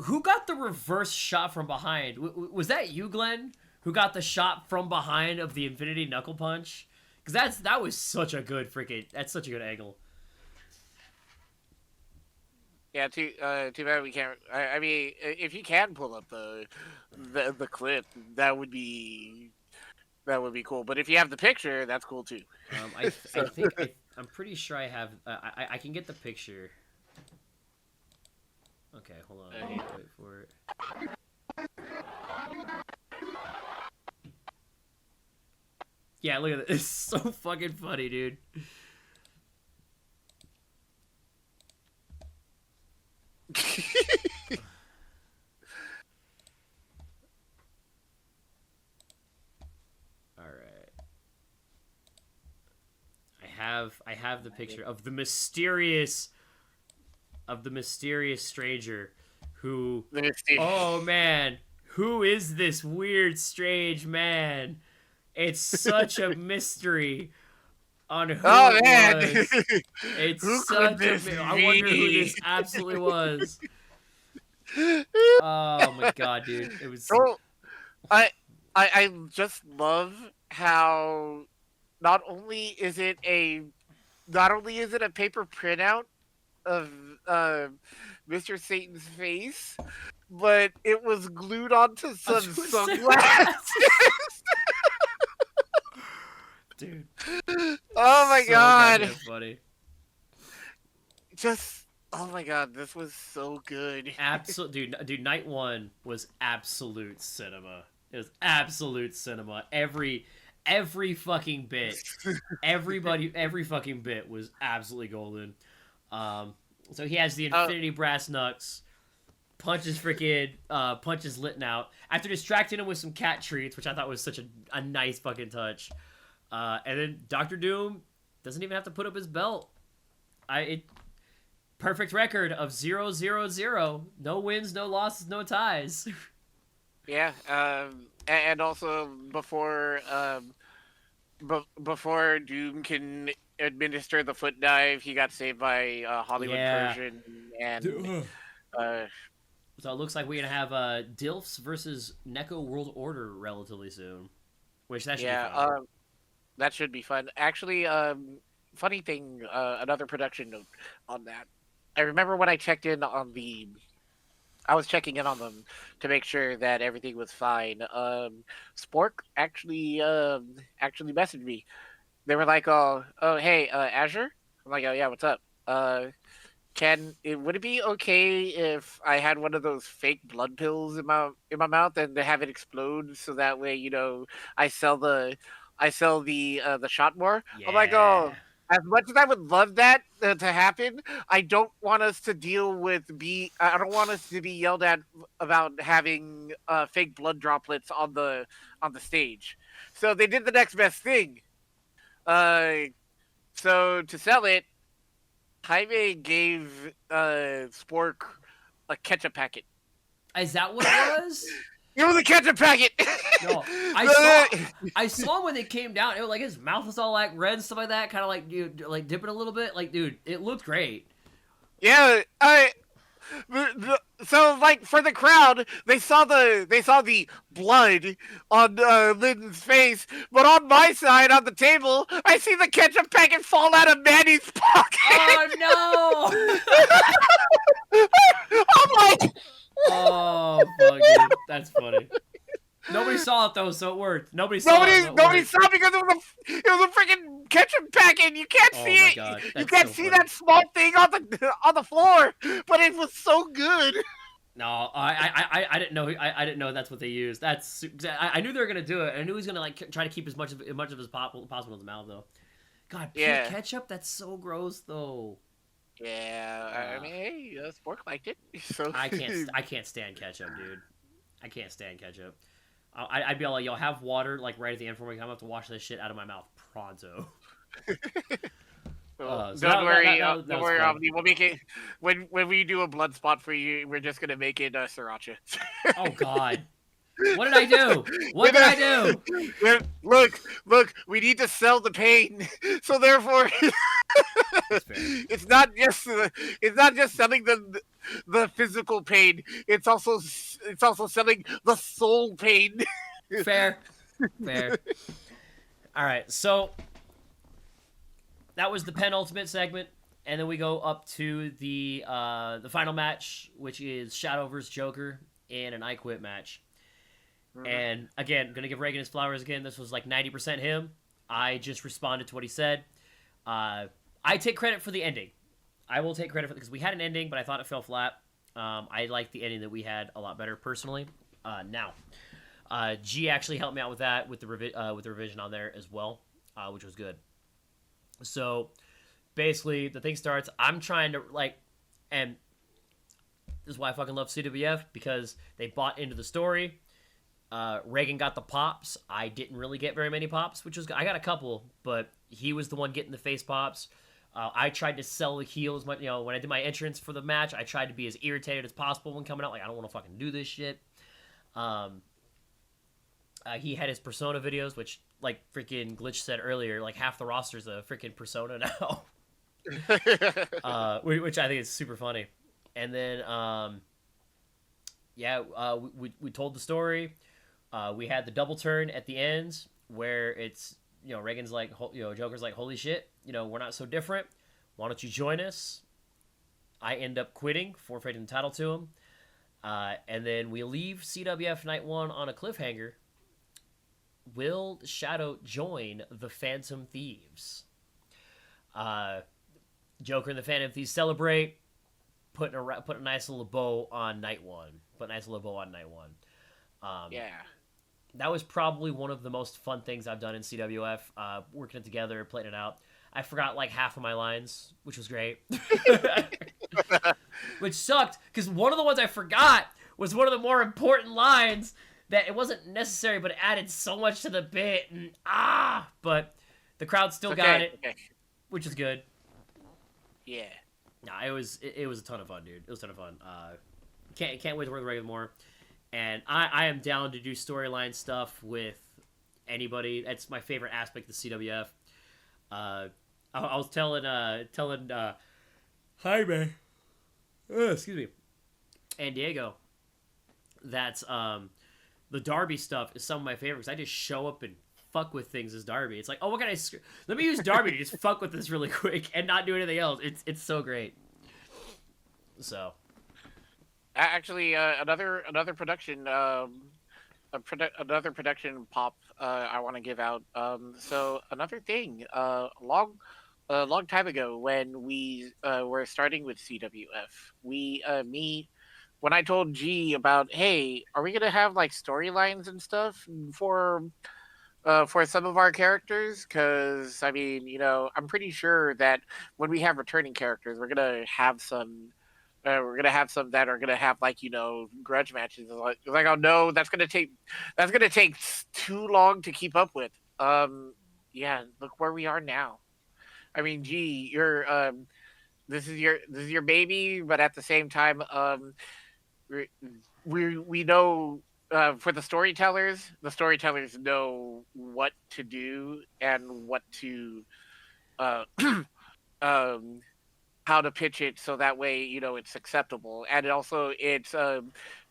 Who got the reverse shot from behind? Was that you, Glenn? Who got the shot from behind of the Infinity Knuckle Punch? Because that was such a good that's such a good angle. Yeah, too bad we can't. I mean, if you can pull up the clip, that would be cool. But if you have the picture, that's cool too. I think I'm pretty sure I have. I can get the picture. Okay, hold on. Wait for it. Yeah, look at this. It's so fucking funny, dude. All right. I have the picture of the mysterious stranger who oh man, who is this weird, strange man? It's such a mystery on who Oh it man, was. who It's could such a. this I wonder who be? this absolutely was. Oh my god, dude! It was. So I, I just love how not only is it a paper printout of Mr. Satan's face, but it was glued onto some sunglasses. Dude. Oh my So god! goddamn funny. Oh my god, this was so good. Dude, night one was absolute cinema. It was absolute cinema. Every fucking bit. Every fucking bit was absolutely golden. So he has the infinity brass knucks, punches Litton out after distracting him with some cat treats, which I thought was such a nice fucking touch. And then Dr. Doom doesn't even have to put up his belt. Perfect record of 0-0-0. No wins, no losses, no ties. Yeah, and also before Doom can administer the foot dive, he got saved by Hollywood Persian and. So it looks like we're gonna have Dilfs versus Neko World Order relatively soon, which that should be fun. That should be fun. Actually, funny thing, another production note on that. I remember when I checked in on I was checking in on them to make sure that everything was fine. Spork actually messaged me. They were like, "Oh, hey, Azure." I'm like, "Oh yeah, what's up? Would it be okay if I had one of those fake blood pills in my mouth and to have it explode so that way, I sell the shot more?" Yeah. I'm like, "Oh, as much as I would love that to happen, I don't want us to I don't want us to be yelled at about having fake blood droplets on the stage." So they did the next best thing. So to sell it, Jaime gave Spork a ketchup packet. Is that what it was? It was a ketchup packet. No, I saw when they came down. It was like his mouth was all like red and stuff like that, kind of like like dipping a little bit. Like, dude, it looked great. Yeah, so like for the crowd, they saw the blood on Lynn's face, but on my side on the table, I see the ketchup packet fall out of Manny's pocket. Oh no! I'm like, oh fuck, dude. That's funny. Nobody saw it though, so it worked. Nobody saw it because it was a freaking ketchup packet. You can't see it. God, you can't see that small thing on the floor, but it was so good. No, I didn't know. I didn't know that's what they used. I knew they were gonna do it. I knew he was gonna like try to keep as much of his possible in his mouth though. God, pure ketchup. That's so gross though. Yeah, I mean, hey, Spork liked it. So I can't stand ketchup, dude. I can't stand ketchup. I'd be like, "Yo, have water like right at the end for me. I'm gonna have to wash this shit out of my mouth pronto." Don't worry, Omni. We'll make it when we do a blood spot for you. We're just gonna make it sriracha. Oh God. What did I do? What did I do? Look, we need to sell the pain. So therefore it's not just selling the physical pain. It's also selling the soul pain. Fair. All right. So that was the penultimate segment, and then we go up to the final match, which is Shadow vs. Joker in an I Quit match. And again, gonna give Reagan his flowers again. This was like 90% him. I just responded to what he said. I take credit for the ending. I will take credit for it because we had an ending, but I thought it fell flat. I like the ending that we had a lot better personally. Now, G actually helped me out with that with the revision on there as well, which was good. So basically, the thing starts. I'm trying to and this is why I fucking love CWF because they bought into the story. Reagan got the pops. I didn't really get very many pops, which was I got a couple, but he was the one getting the face pops. I tried to sell the heels. When I did my entrance for the match, I tried to be as irritated as possible when coming out. Like, I don't want to fucking do this shit. Um, he had his Persona videos, which, like freaking Glitch said earlier, like half the roster's a freaking Persona now. Which I think is super funny. And then, we told the story. We had the double turn at the end where it's, Reagan's like, Joker's like, holy shit, we're not so different. Why don't you join us? I end up quitting, forfeiting the title to him. And then we leave CWF Night 1 on a cliffhanger. Will Shadow join the Phantom Thieves? Joker and the Phantom Thieves celebrate, put a nice little bow on Night 1. Yeah. That was probably one of the most fun things I've done in CWF, working it together, playing it out. I forgot like half of my lines, which was great. Which sucked, because one of the ones I forgot was one of the more important lines that it wasn't necessary, but it added so much to the bit, but the crowd still got it, which is good. Yeah. Nah, it was a ton of fun, dude. It was a ton of fun. Can't wait to work the regular more. And I am down to do storyline stuff with anybody. That's my favorite aspect of CWF. I was telling Jaime, excuse me, and Diego, that the Darby stuff is some of my favorites. I just show up and fuck with things as Darby. It's like, oh, what can let me use Darby to just fuck with this really quick and not do anything else. It's so great. So. Actually, another production, another production pop I want to give out. So another thing, long time ago when we were starting with CWF, when I told G about, hey, are we gonna have like storylines and stuff for some of our characters? Because I mean, I'm pretty sure that when we have returning characters, we're gonna have some. We're gonna have some that are gonna have like grudge matches. Like oh no, that's gonna take too long to keep up with. Yeah, look where we are now. I mean, gee, you're this is your baby, but at the same time, we know for the storytellers know what to do and what to um how to pitch it so that way it's acceptable, and it's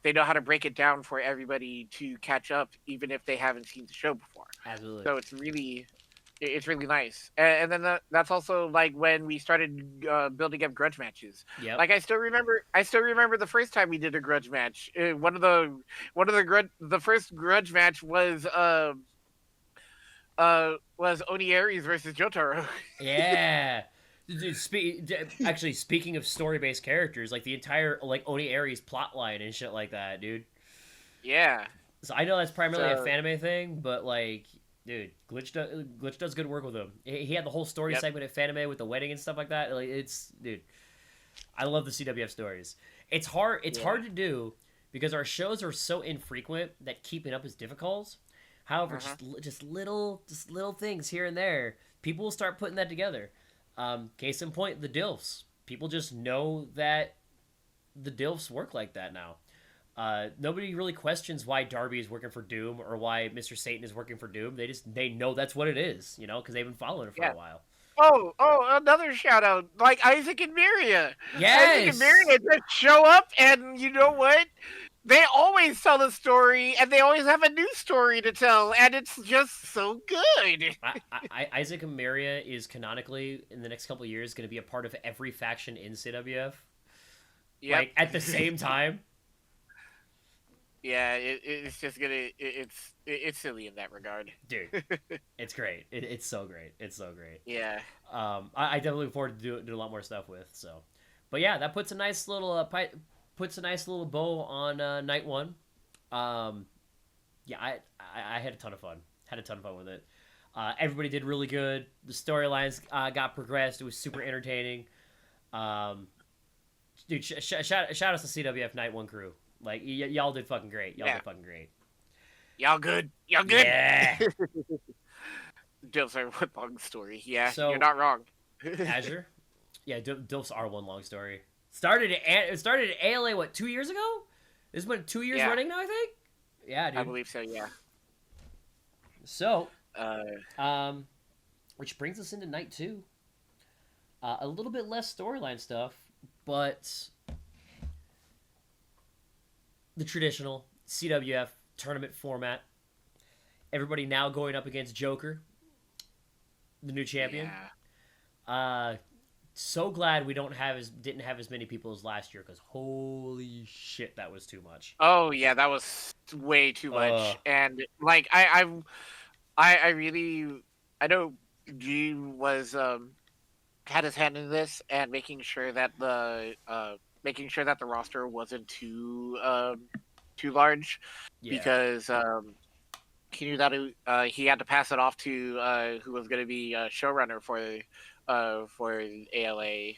they know how to break it down for everybody to catch up even if they haven't seen the show before. Absolutely. So it's really nice. And then that's also like when we started building up grudge matches. Yep. Like I still remember the first time we did a grudge match. The first grudge match was Oni Aries versus Jotaro. Yeah. Dude, actually, speaking of story-based characters, like the entire Oni Aries plotline and shit like that, dude. Yeah. So I know that's primarily a Fanime thing, but like, dude, Glitch does good work with him. He had the whole story segment at Fanime with the wedding and stuff like that. Like, dude, I love the CWF stories. It's hard hard to do because our shows are so infrequent that keeping up is difficult. However, just little things here and there, people will start putting that together. Case in point, the DILFs. People just know that the DILFs work like that now. Nobody really questions why Darby is working for Doom or why Mr. Satan is working for Doom. They know that's what it is, because they've been following it for a while. Oh, another shout out, like Isaac and Miria. Yes! Isaac and Miria just show up, and you know what? They always tell a story, and they always have a new story to tell, and it's just so good. Isaac and Miria is canonically, in the next couple of years, going to be a part of every faction in CWF. Yep. Like, at the same time. Yeah, it's just gonna... It's silly in that regard. Dude, it's great. It's so great. It's so great. Yeah. I definitely look forward to do a lot more stuff with, so. But yeah, that puts a nice little... puts a nice little bow on Night 1. Yeah, I had a ton of fun. With it. Everybody did really good. The storylines got progressed. It was super entertaining. Dude, shout out to CWF Night 1 crew. Like, y'all did fucking great. Y'all good. Yeah. Dilf's are one long story. Yeah, so, you're not wrong. Azure? Yeah, Dilf's are one long story. It started at ALA, what, 2 years ago? This has been 2 years running now, I think? Yeah, I dude. believe so. Yeah. So, Uh, which brings us into night 2. A little bit less storyline stuff, but the traditional CWF tournament format. Everybody now going up against Joker, the new champion. yeah. So glad we didn't have as many people as last year, because holy shit, that was too much. Oh yeah, that was way too much. And like I really I know G was had his hand in this and making sure that the roster wasn't too large, Yeah. because he knew that he had to pass it off to who was going to be showrunner for ALA.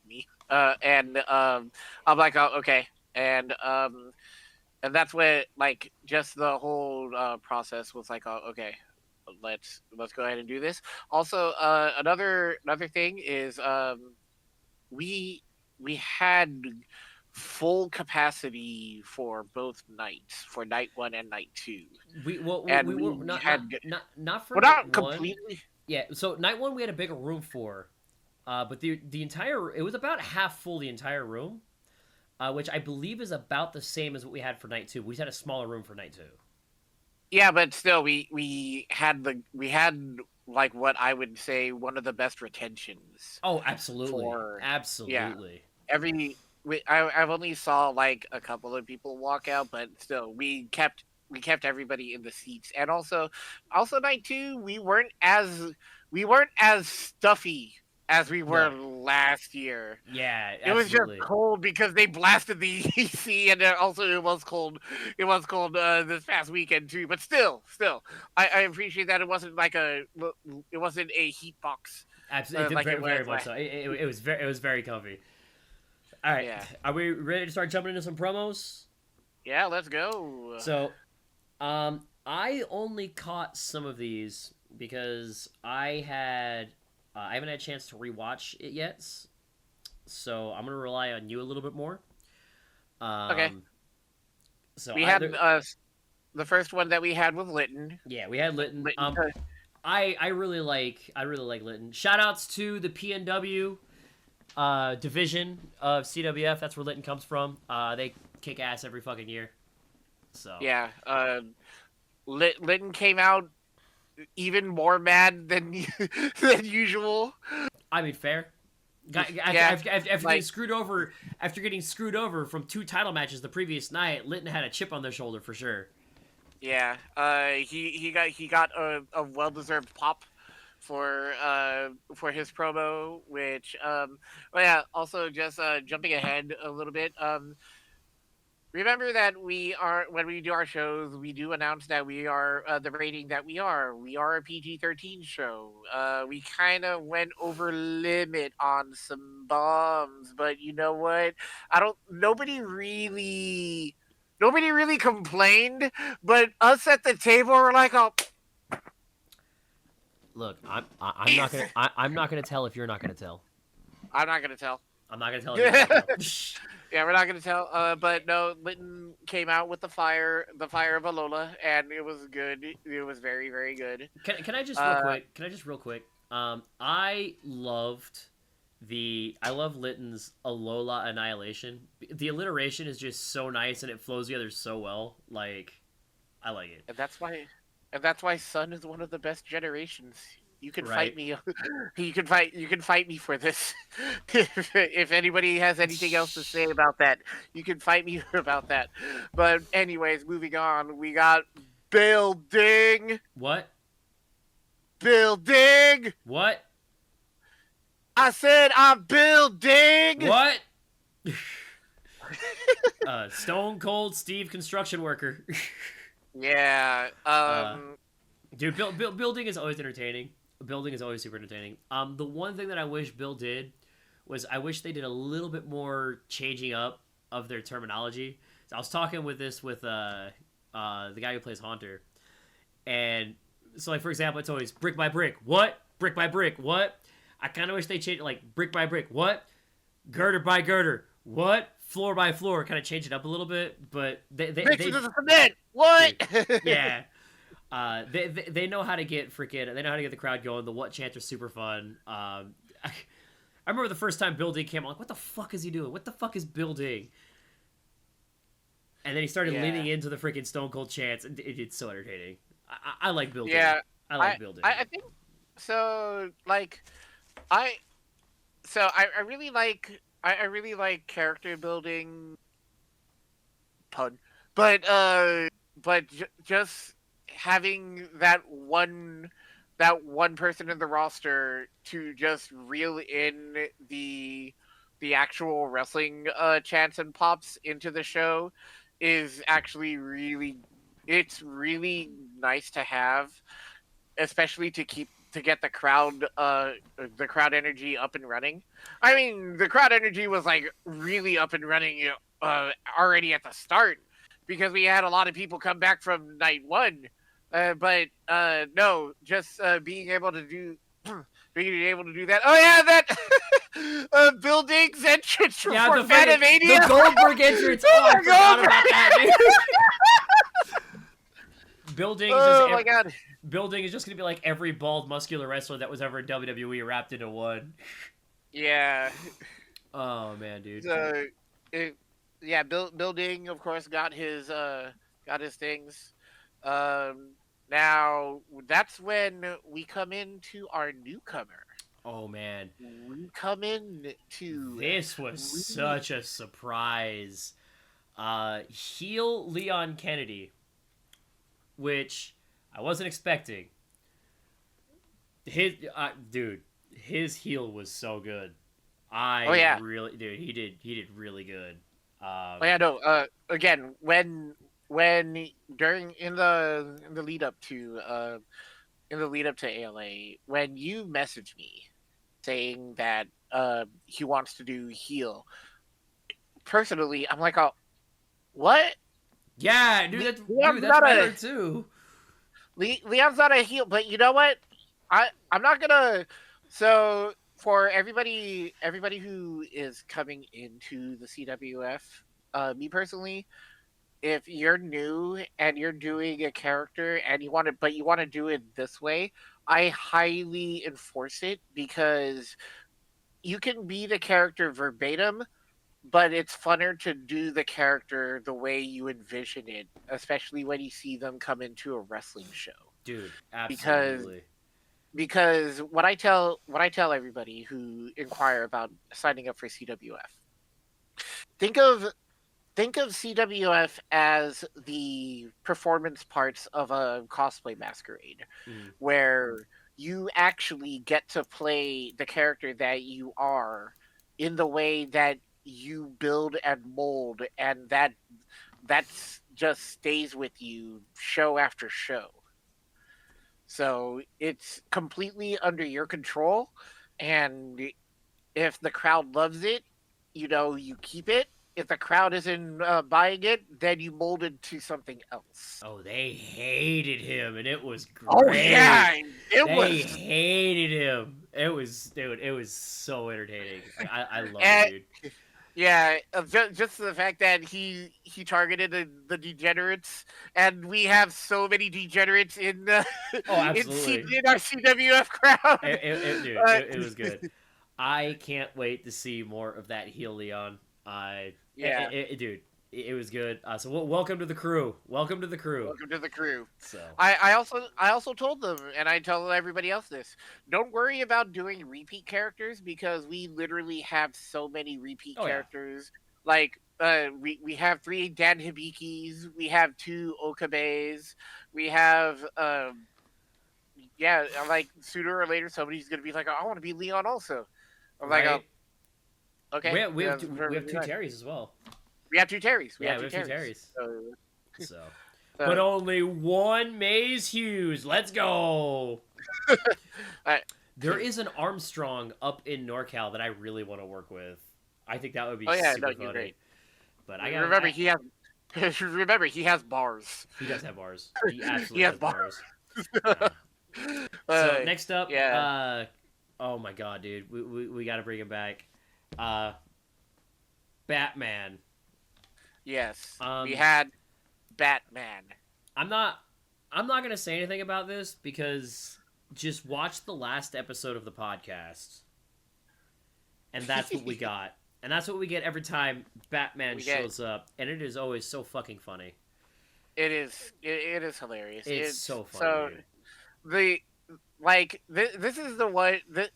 Me. And I'm like, oh, okay. And that's what, like, just the whole process was like, oh, okay, let's go ahead and do this. Also, another thing is, we we had full capacity for both nights, for night 1 and night 2, and We were we had, not for well, night not 1. completely. Yeah, so night 1 we had a bigger room for, but the entire it was about half full, the entire room, which I believe is about the same as what we had for night 2. We had a smaller room for night 2. Yeah, but still, we had like what I would say one of the best retentions Oh, absolutely, for, yeah, absolutely. I've only saw like a couple of people walk out, but still, we kept everybody in the seats. And also night 2, we weren't as stuffy as we were No, last year. yeah, It was just absolutely. cold because they blasted the AC, and also it was cold. It was cold this past weekend too. But still, I appreciate that it wasn't a heat box Absolutely, like it very, was very much like, so. It was very comfy. All right, yeah. are we ready to start jumping into some promos? Yeah, let's go. So, I only caught some of these because I haven't had a chance to rewatch it yet, so I'm gonna rely on you a little bit more. Okay. Um, so We I had there, the first one that we had with Litton. yeah, we had Litton. Litton, I really like Litton. Shout outs to the PNW division of CWF. That's where Litton comes from. They kick ass every fucking year. So yeah. Litton came out even more mad than than usual. I mean, fair. Yeah, After like, getting screwed over from 2 title matches the previous night, Litton had a chip on their shoulder for sure. yeah. He got a well deserved pop for his promo, which well, yeah. Also, just jumping ahead a little bit. Remember that when we do our shows, we do announce that we are the rating that we are. We are a PG-13 show. We kind of went over limit on some bombs, but you know what? I don't. Nobody really complained, but us at the table were like, "Oh, Look, I'm not gonna tell if you're not gonna tell. I'm not gonna tell." I'm not gonna tell if you're not gonna tell. Yeah, we're not gonna tell. But no, Litton came out with the fire of Alola, and it was good. It was very, very good. Can I just real quick? Can I just real quick? I love Litton's Alola Annihilation. The alliteration is just so nice and it flows together so well. Like, I like it. And that's why Sun is one of the best generations. You can Right? fight me. You can fight me for this. If anybody has anything else to say about that, you can fight me about that. But anyways, moving on. We got building. What? Building. What? I said I'm building. What? Stone Cold Steve construction worker. Yeah. Dude, building is always entertaining. Building is always super entertaining. The one thing that I wish Bill did was I wish they did a little bit more changing up of their terminology. So I was talking with the guy who plays Haunter, and so like for example, it's always brick by brick. What? Brick by brick. What? I kind of wish they changed it like brick by brick. What? Girder by girder. What? Floor by floor. Kind of change it up a little bit, but they Mix it to the cement. What? Yeah. They know how to get they know how to get the crowd going. The what chants are super fun. I remember the first time Building came. I'm like, what the fuck is he doing? What the fuck is Building? And then he started leaning into the freaking Stone Cold chants. It's so entertaining. I like Building. Yeah, I like Building. I think so. Like, I I really like I really like character building pun, but just having that one person in the roster to just reel in the actual wrestling chants and pops into the show is actually it's really nice to have, especially to get the crowd energy up and running. I mean, the crowd energy was like really up and running already at the start because we had a lot of people come back from night one. But no, just being able to do that. Oh yeah, that buildings entrance for Fanime. The Goldberg entrance. Oh, I forgot about that, dude. My god. Building is just gonna be like every bald, muscular wrestler that was ever in WWE wrapped into one. Yeah. Oh man, dude. So, building, of course, got his things. Now that's when we come into our newcomer. Oh man, we come in to this was such a surprise. Heel Leon Kennedy, which I wasn't expecting. His heel was so good. Really, dude, he did really good. Again, when during in the lead up to ALA, when you messaged me saying that he wants to do heel, personally, I'm like, oh, what? Yeah, dude, that's better too. Leon's not a heel, but you know what? I'm not gonna. So for everybody who is coming into the CWF, me personally, if you're new and you're doing a character and you want to do it this way, I highly enforce it because you can be the character verbatim, but it's funner to do the character the way you envision it, especially when you see them come into a wrestling show. Dude, absolutely. Because what I tell everybody who inquire about signing up for CWF, think of CWF as the performance parts of a cosplay masquerade, where you actually get to play the character that you are in the way that you build and mold, and that's just stays with you show after show. So it's completely under your control, and if the crowd loves it, you keep it. If the crowd isn't buying it, then you mold it to something else. Oh, they hated him, and it was great. Oh yeah, they hated him. It was so entertaining. I love it, dude. Yeah, just the fact that he targeted the degenerates, and we have so many degenerates in our CWF crowd. It was good. I can't wait to see more of that heel Leon. Dude, it was good. So welcome to the crew. Welcome to the crew. So I also told them, and I tell everybody else this: don't worry about doing repeat characters because we literally have so many repeat characters. Yeah. Like we have 3 Dan Hibikis, we have 2 Okabes, we have like sooner or later somebody's gonna be like, oh, I want to be Leon also. I'm like, okay. We have 2 Terrys as well. We have 2 Terrys. We have 2 Terrys. So. But only one Maze Hughes. Let's go. There is an Armstrong up in NorCal that I really want to work with. I think that would be super funny. Great. But he has bars. He does have bars. He absolutely has bars. So next up, oh my god, dude, we got to bring him back. Batman. Yes, we had Batman. I'm not gonna say anything about this because just watch the last episode of the podcast, and that's what we got, and that's what we get every time Batman shows up, and it is always so fucking funny. It is. It is hilarious. It's so funny. So dude. this is the one that.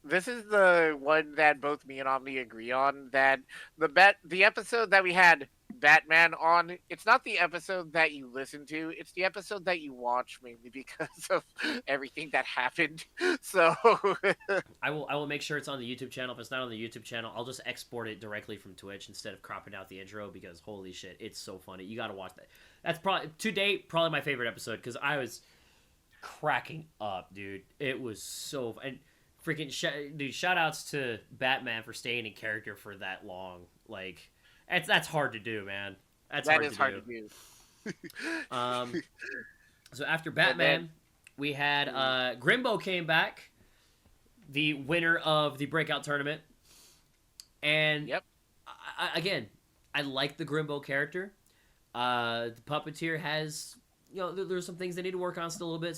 This is the one that both me and Omni agree on, that the episode that we had Batman on, it's not the episode that you listen to, it's the episode that you watch, mainly because of everything that happened. So I will make sure it's on the YouTube channel. If it's not on the YouTube channel, I'll just export it directly from Twitch instead of cropping out the intro, because holy shit, it's so funny. You gotta watch that. That's probably to date probably my favorite episode, because I was cracking up, dude. It was so and freaking dude, shout outs to Batman for staying in character for that long. Like, that's hard to do, man. That is hard to do. So after Batman, we had Grimbo came back, the winner of the breakout tournament, and again, I like the Grimbo character. The puppeteer has, there's some things they need to work on still a little bit,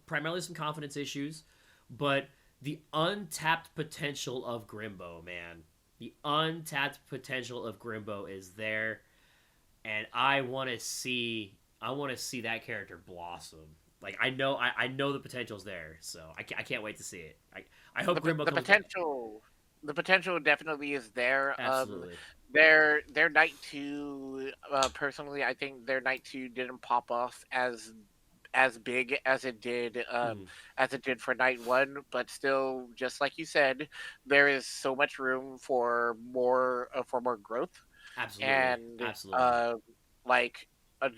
primarily some confidence issues, but the untapped potential of Grimbo, man. The untapped potential of Grimbo is there, and I want to see that character blossom. Like, I know the potential's there, so I can't wait to see it. I hope Grimbo comes back. The potential definitely is there. Absolutely. Their night 2, personally, I think their night 2 didn't pop off as big as it did for night 1, but still, just like you said, there is so much room for more growth. Absolutely. And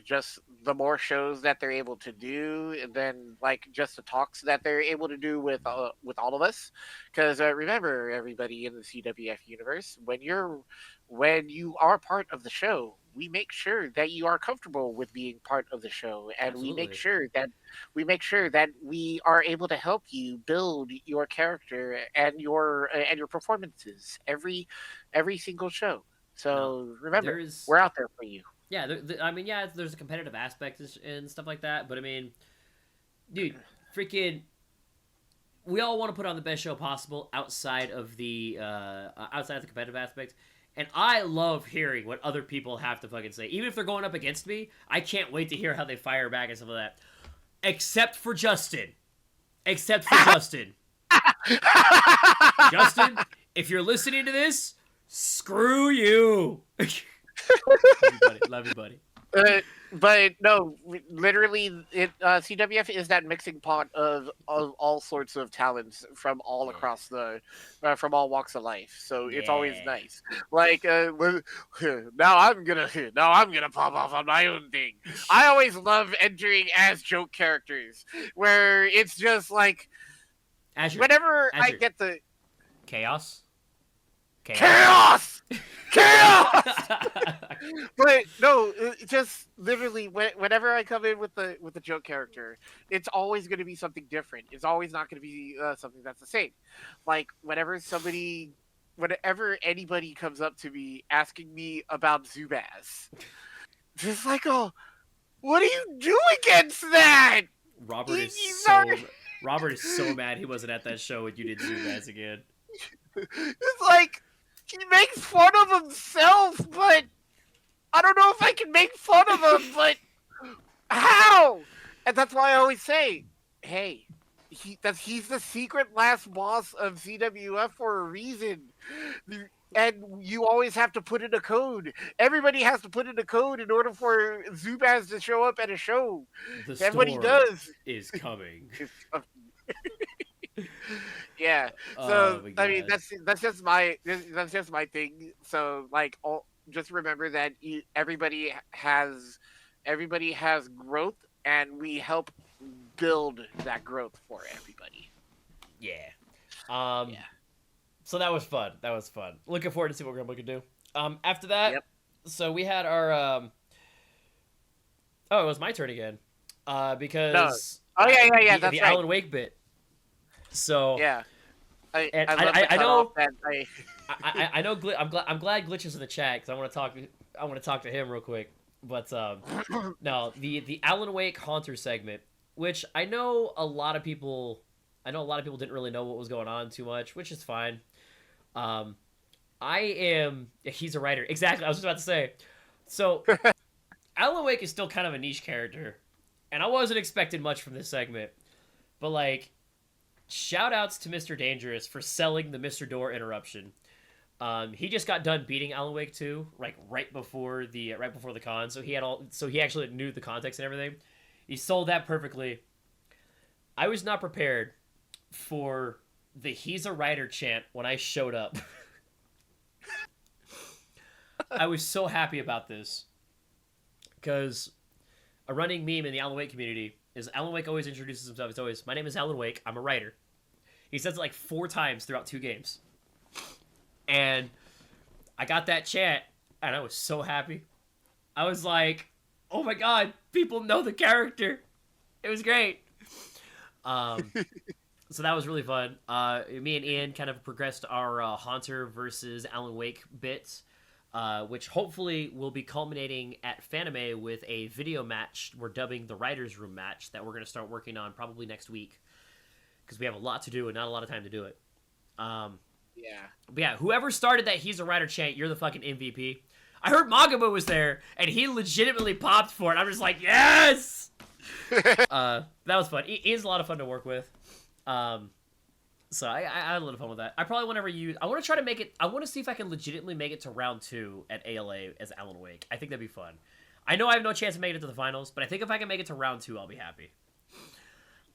just the more shows that they're able to do, and then just the talks that they're able to do with all of us, because remember, everybody in the CWF universe, when you are part of the show, we make sure that you are comfortable with being part of the show, and Absolutely. we make sure that we are able to help you build your character and your performances every single show. So remember, we're out there for you. Yeah, there's a competitive aspect and stuff like that, but I mean, dude, freaking, we all want to put on the best show possible outside of the competitive aspect. And I love hearing what other people have to fucking say. Even if they're going up against me, I can't wait to hear how they fire back and stuff like that. Except for Justin. Justin, if you're listening to this, screw you. Love you, buddy. But no, literally, CWF is that mixing pot of all sorts of talents from all across from all walks of life. So it's always nice. Like now I'm gonna pop off on my own thing. I always love entering as joke characters, where it's just like whenever I get the chaos. But no, just literally whenever I come in with the joke character, it's always going to be something different. It's always not going to be something that's the same. Like whenever anybody comes up to me asking me about Zubaz, just like, oh, what do you do against that? Robert is so mad he wasn't at that show when you did Zubaz again. It's like, he makes fun of himself, but I don't know if I can make fun of him, but how? And that's why I always say, hey, he's the secret last boss of CWF for a reason. And you always have to put in a code. Everybody has to put in a code in order for Zubaz to show up at a show. And what he does is coming. Yeah. So I mean, that's just my thing. So just remember that everybody has growth, and we help build that growth for everybody. Yeah. So that was fun. Looking forward to see what Grimbo can do. After that, so we had our it was my turn again. Because that's the right. Alan Wake bit. So yeah, I know. I know. I'm glad Glitch is in the chat, because I want to talk to him real quick. But no, the Alan Wake Haunter segment, which I know a lot of people didn't really know what was going on too much, which is fine. Um, he's a writer. Exactly. I was just about to say. So Alan Wake is still kind of a niche character, and I wasn't expecting much from this segment. But like, shout outs to Mr. Dangerous for selling the Mr. Door interruption. He just got done beating Alan Wake 2, like right before the con, so he actually knew the context and everything. He sold that perfectly. I was not prepared for the "he's a writer" chant when I showed up. I was so happy about this because a running meme in the Alan Wake community is Alan Wake always introduces himself. It's always, "My name is Alan Wake. I'm a writer." He says it like 4 times throughout 2 games. And I got that chant, and I was so happy. I was like, oh my god, people know the character. It was great. So that was really fun. Me and Ian kind of progressed our Haunter versus Alan Wake bits, which hopefully will be culminating at Fanime with a video match we're dubbing the Writers' Room match that we're going to start working on probably next week, because we have a lot to do and not a lot of time to do it. Yeah. But yeah, whoever started that "he's a writer" chant, you're the fucking MVP. I heard Magaba was there, and he legitimately popped for it. I'm just like, yes! That was fun. Ian's a lot of fun to work with. So I had a lot of fun with that. I probably won't ever use... I want to try to make it... I want to see if I can legitimately make it to round 2 at ALA as Alan Wake. I think that'd be fun. I know I have no chance of making it to the finals, but I think if I can make it to round 2, I'll be happy.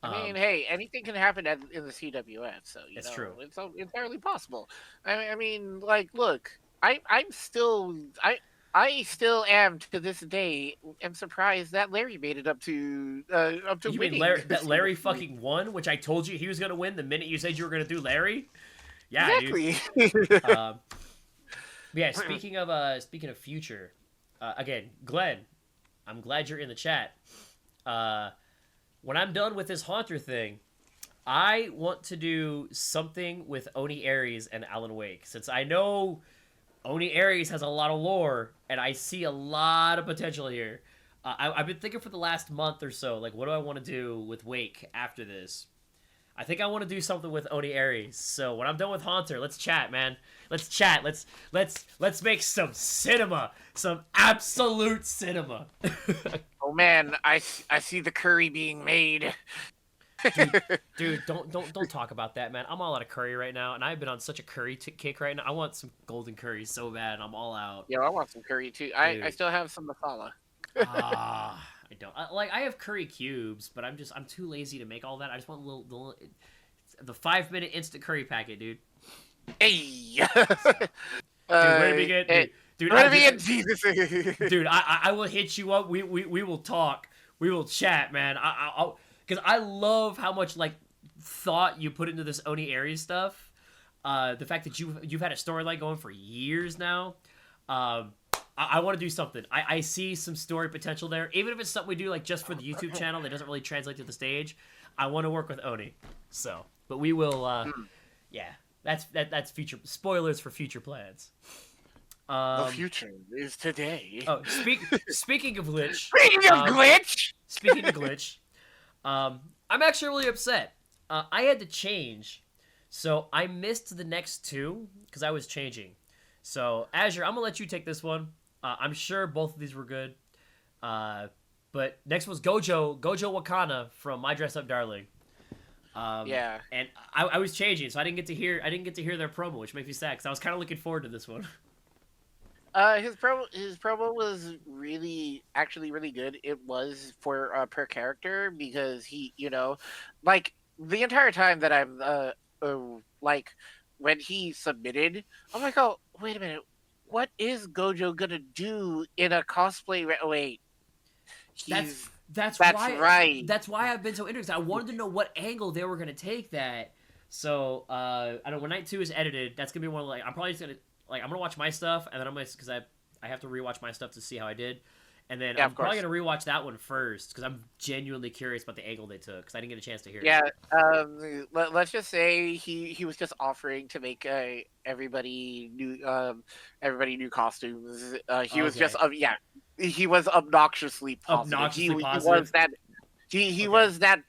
I mean, hey, anything can happen in the CWF, so it's true. It's entirely possible. I mean, like, look, I still am to this day. Am surprised that Larry made it up to You winning. mean Larry fucking won, which I told you he was gonna win the minute you said you were gonna do Larry? Yeah, exactly. Dude. Yeah. Speaking of future, again, Glenn, I'm glad you're in the chat. When I'm done with this Haunter thing, I want to do something with Oni Aries and Alan Wake, since I know Oni Aries has a lot of lore, and I see a lot of potential here. I've been thinking for the last month or so, like, what do I want to do with Wake after this? I think I want to do something with Oni Aries. So when I'm done with Haunter, let's chat, man. Let's chat. Let's make some cinema, some absolute cinema. Oh man, I see the curry being made. Dude, don't talk about that, man. I'm all out of curry right now, and I've been on such a curry kick right now. I want some golden curry so bad. I'm all out. Yeah, I want some curry too. I still have some masala. I don't I have curry cubes, but I'm too lazy to make all that. I just want the 5-minute instant curry packet, dude. Hey. Dude, where to begin? Dude, where to begin? Jesus. Dude, I will hit you up. We will talk. We will chat, man. Because I love how much like thought you put into this Oni Aries stuff. The fact that you've had a storyline going for years now. I want to do something. I see some story potential there. Even if it's something we do like just for the YouTube channel that doesn't really translate to the stage, I want to work with Oni. So, but we will. Yeah, that's future spoilers for future plans. The future is today. Oh, speaking of glitch. Speaking of glitch. I'm actually really upset. I had to change, so I missed the next 2 because I was changing. So Azure, I'm gonna let you take this one. I'm sure both of these were good. But next was Gojo Wakana from My Dress Up Darling. Yeah. And I was changing, so I didn't get to hear their promo, which makes me sad because I was kind of looking forward to this one. His promo was actually really good. It was for per character because he, like the entire time that I'm like when he submitted, I'm like, oh wait a minute, what is Gojo gonna do in a cosplay? Wait, that's right. That's why I've been so interested. I wanted to know what angle they were gonna take that. So I know when Night 2 is edited, that's gonna be I'm probably just gonna I'm gonna watch my stuff, and then I'm gonna, because I have to rewatch my stuff to see how I did, And then Yeah, I'm of probably course. gonna rewatch that one first because I'm genuinely curious about the angle they took because I didn't get a chance to hear it. Yeah, let's just say he was just offering to make everybody new costumes. He was just Okay. he was obnoxiously positive. Obnoxiously He was positive. that he Okay. was that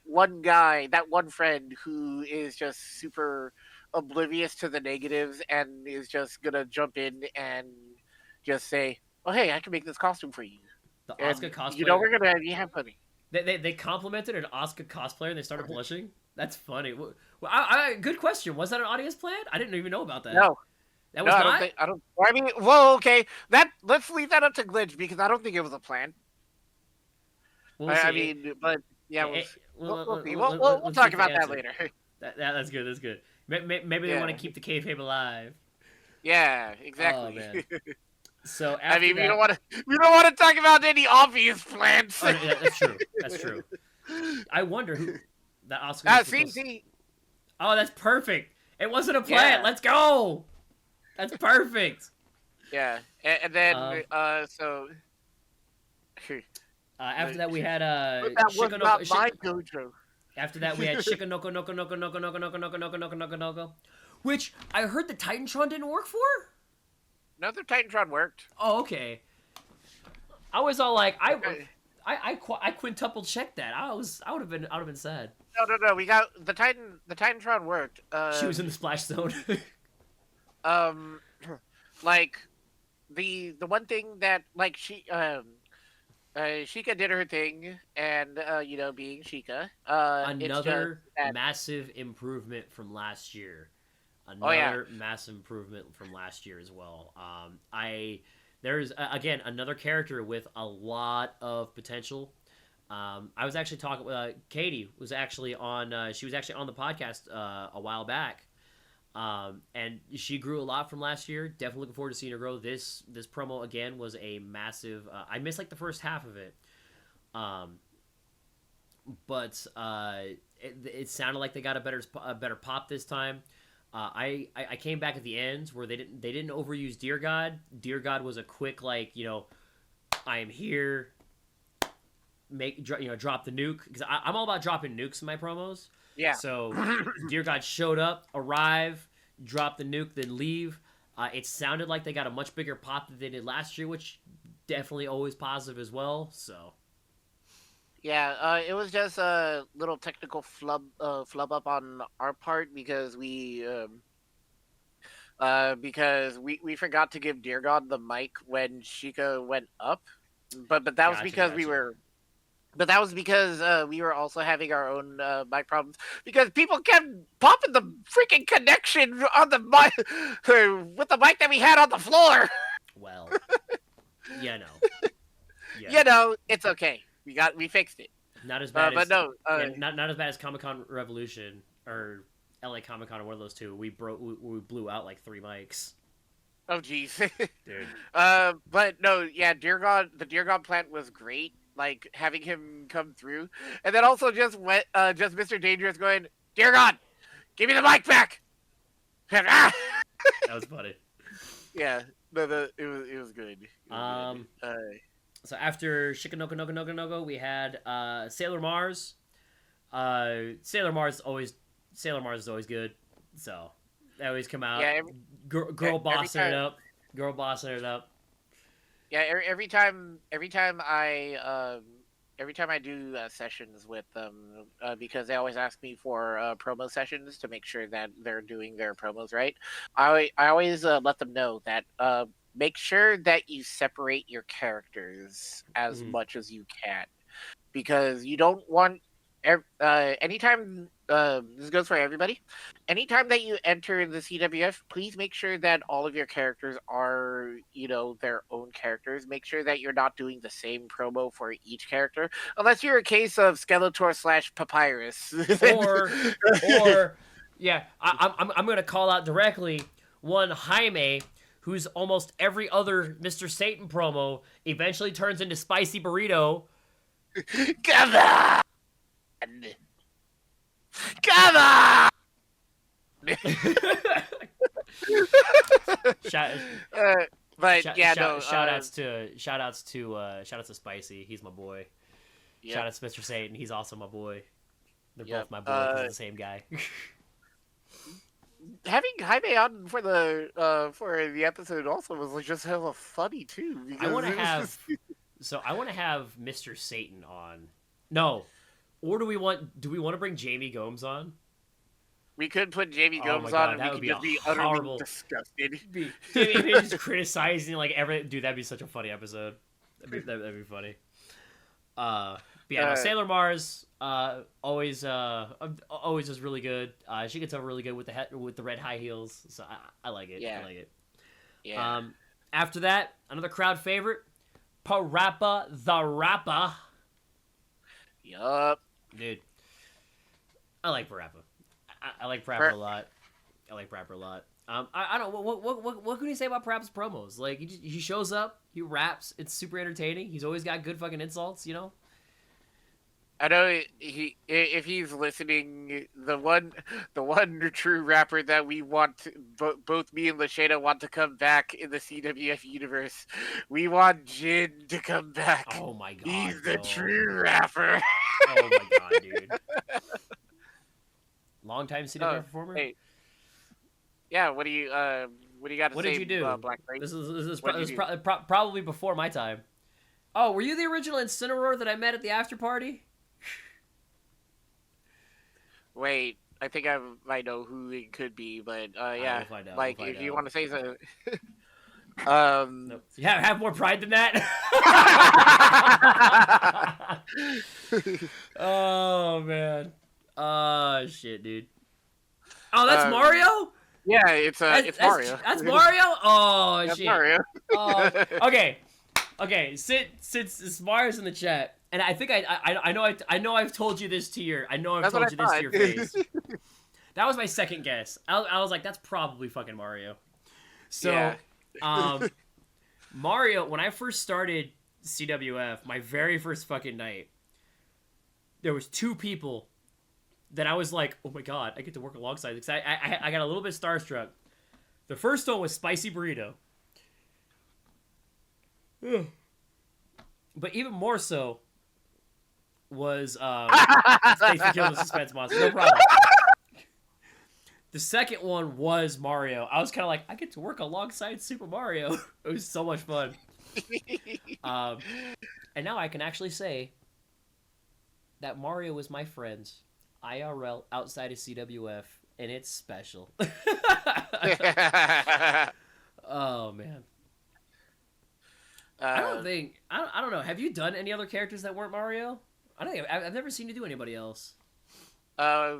one guy, that one friend who is just super oblivious to the negatives and is just gonna jump in and just say, "Oh hey, I can make this costume for you," The Asuka and cosplayer. we're gonna have fun. They complimented an Asuka cosplayer and they started blushing. That's funny. Well, good question. Was that an audience plan? I didn't even know about that. No, That no, was not. I don't. Well, I mean, well, okay. Let's leave that up to Glitch because I don't think it was a plan. We'll see. I mean, but yeah, we'll see. We'll Let's talk get to about that answer. later. That's good. That's good. Maybe they want to Yeah, keep the kayfabe alive. yeah, Oh exactly. man. So I after mean, that, we don't want to talk about any obvious plans. oh yeah, that's true. That's true. I wonder who that Asuka was supposed. See, Oh, that's perfect. It wasn't a plant. yeah, Let's go. That's perfect. yeah, and then Um, so After that we had but that was not Shikanoko. my dojo. After that we had Shikanoko Noko Noko Noko Noko Noko Noko Noko Noko Noko Noko, which I heard the Titantron didn't work for. Another Titantron worked. Oh, okay. I was all like, Okay. I quintuple checked that. I would have been sad. No. We got the Titantron worked. She was in the splash zone. Um, like the one thing that like Sheikah did her thing, and being Sheikah, it's just Another that. massive improvement from last year. Oh yeah, Another massive improvement from last year as well. There's again another character with a lot of potential. I was actually talking. Katie was actually on. She was actually on the podcast a while back, and she grew a lot from last year. Definitely looking forward to seeing her grow. This promo again was a massive. I missed like the first half of it, um, but it sounded like they got a better pop this time. I came back at the end where they didn't overuse Dear God. Dear God was a quick I am here, drop the nuke because I'm all about dropping nukes in my promos. yeah. So Dear God showed up, arrive, drop the nuke, then leave. It sounded like they got a much bigger pop than they did last year, which definitely always positive as well. So Yeah, it was just a little technical flub up on our part because we forgot to give Dear God the mic when Sheikah went up, but that was because gotcha. we were also having our own mic problems because people kept popping the freaking connection on the mic with the mic that we had on the floor. Well, yeah, no, yeah, It's okay. We fixed it. not as bad But as no, not as bad as Comic Con Revolution or LA Comic Con or one of those two. We blew out like 3 mics, oh geez. dude. But no, yeah, the Dear God plant was great. Like having him come through, and then also just Mr. Dangerous going, Dear God, give me the mic back. Ah! That was funny. Yeah, it was good. It was Um, good. so after Shikanoko Noko Noko Noko, we had Sailor Mars. Sailor Mars is always good. So they always come out. Yeah, Girl every bossing it time. up. Girl bossing it up. Yeah, every time I do sessions with them, because they always ask me for promo sessions to make sure that they're doing their promos right. I always let them know that make sure that you separate your characters as Mhm. much as you can, because you don't want anytime this goes for everybody. Anytime that you enter the CWF, please make sure that all of your characters are, their own characters. Make sure that you're not doing the same promo for each character, unless you're a case of Skeletor / Papyrus. Or, or, yeah, I'm gonna call out directly one Jaime, who's almost every other Mr. Satan promo eventually turns into Spicy Burrito. Come on, come on. Shout, Uh, But shout outs to Spicy. He's my boy. yeah. Shout out to Mr. Satan. He's also my boy. They're Yep. both my boy 'cause they're the same guy. Having Jaime on for the episode also was like just hella funny too. Because I want to it was have just- I want to have Mr. Satan on. No, or do we want to bring Jamie Gomes on? we could put Jamie Oh Gomes my God, on and that we would could just be be horrible. utterly disgusted. Jamie just criticizing like everything. Dude, that'd be such a funny episode. That'd be funny. But yeah, no, Sailor Mars always is really good. She gets over really good with the red high heels, so I like it. Yeah. I like it. Yeah. After that, another crowd favorite, Parappa the Rapper. Yup. Dude, I like Parappa. I like Parappa a lot. I don't. What can you say about Parappa's promos? Like he shows up, he raps. It's super entertaining. He's always got good fucking insults. You know. I know if he's listening, the one true rapper that we want, both me and Lashana want to come back in the CWF universe. We want Jin to come back. Oh my God, he's the bro. true rapper. Oh my God, dude. Long time CWF performer. Hey. Yeah, what do you got to say? What did you do? Black Knight? This is probably before my time. Oh, were you the original Incineroar that I met at the after party? Wait, I think I might know who it could be, but yeah, We'll find out, like we'll find if you out. want to say so. Nope. Yeah, have more pride than that. Oh man. Oh shit, dude. Oh, that's Mario. Yeah, it's Mario. That's Mario. Oh That's shit. Mario. Oh, okay. Since Mario's in the chat, and I think I know I've told you this to your face. That was my second guess. I was like, that's probably fucking Mario. So, Yeah. Mario, when I first started CWF, my very first fucking night, there was two people that I was like, oh my God, I get to work alongside. Because I got a little bit starstruck. The first one was Spicy Burrito. But even more so was thanks for killing the suspense monster. No problem. The second one was Mario. I was kind of like, I get to work alongside Super Mario. It was so much fun. And now I can actually say that Mario is my friend IRL outside of CWF, and it's special. Oh man. I don't know. Have you done any other characters that weren't Mario? I've never seen you do anybody else.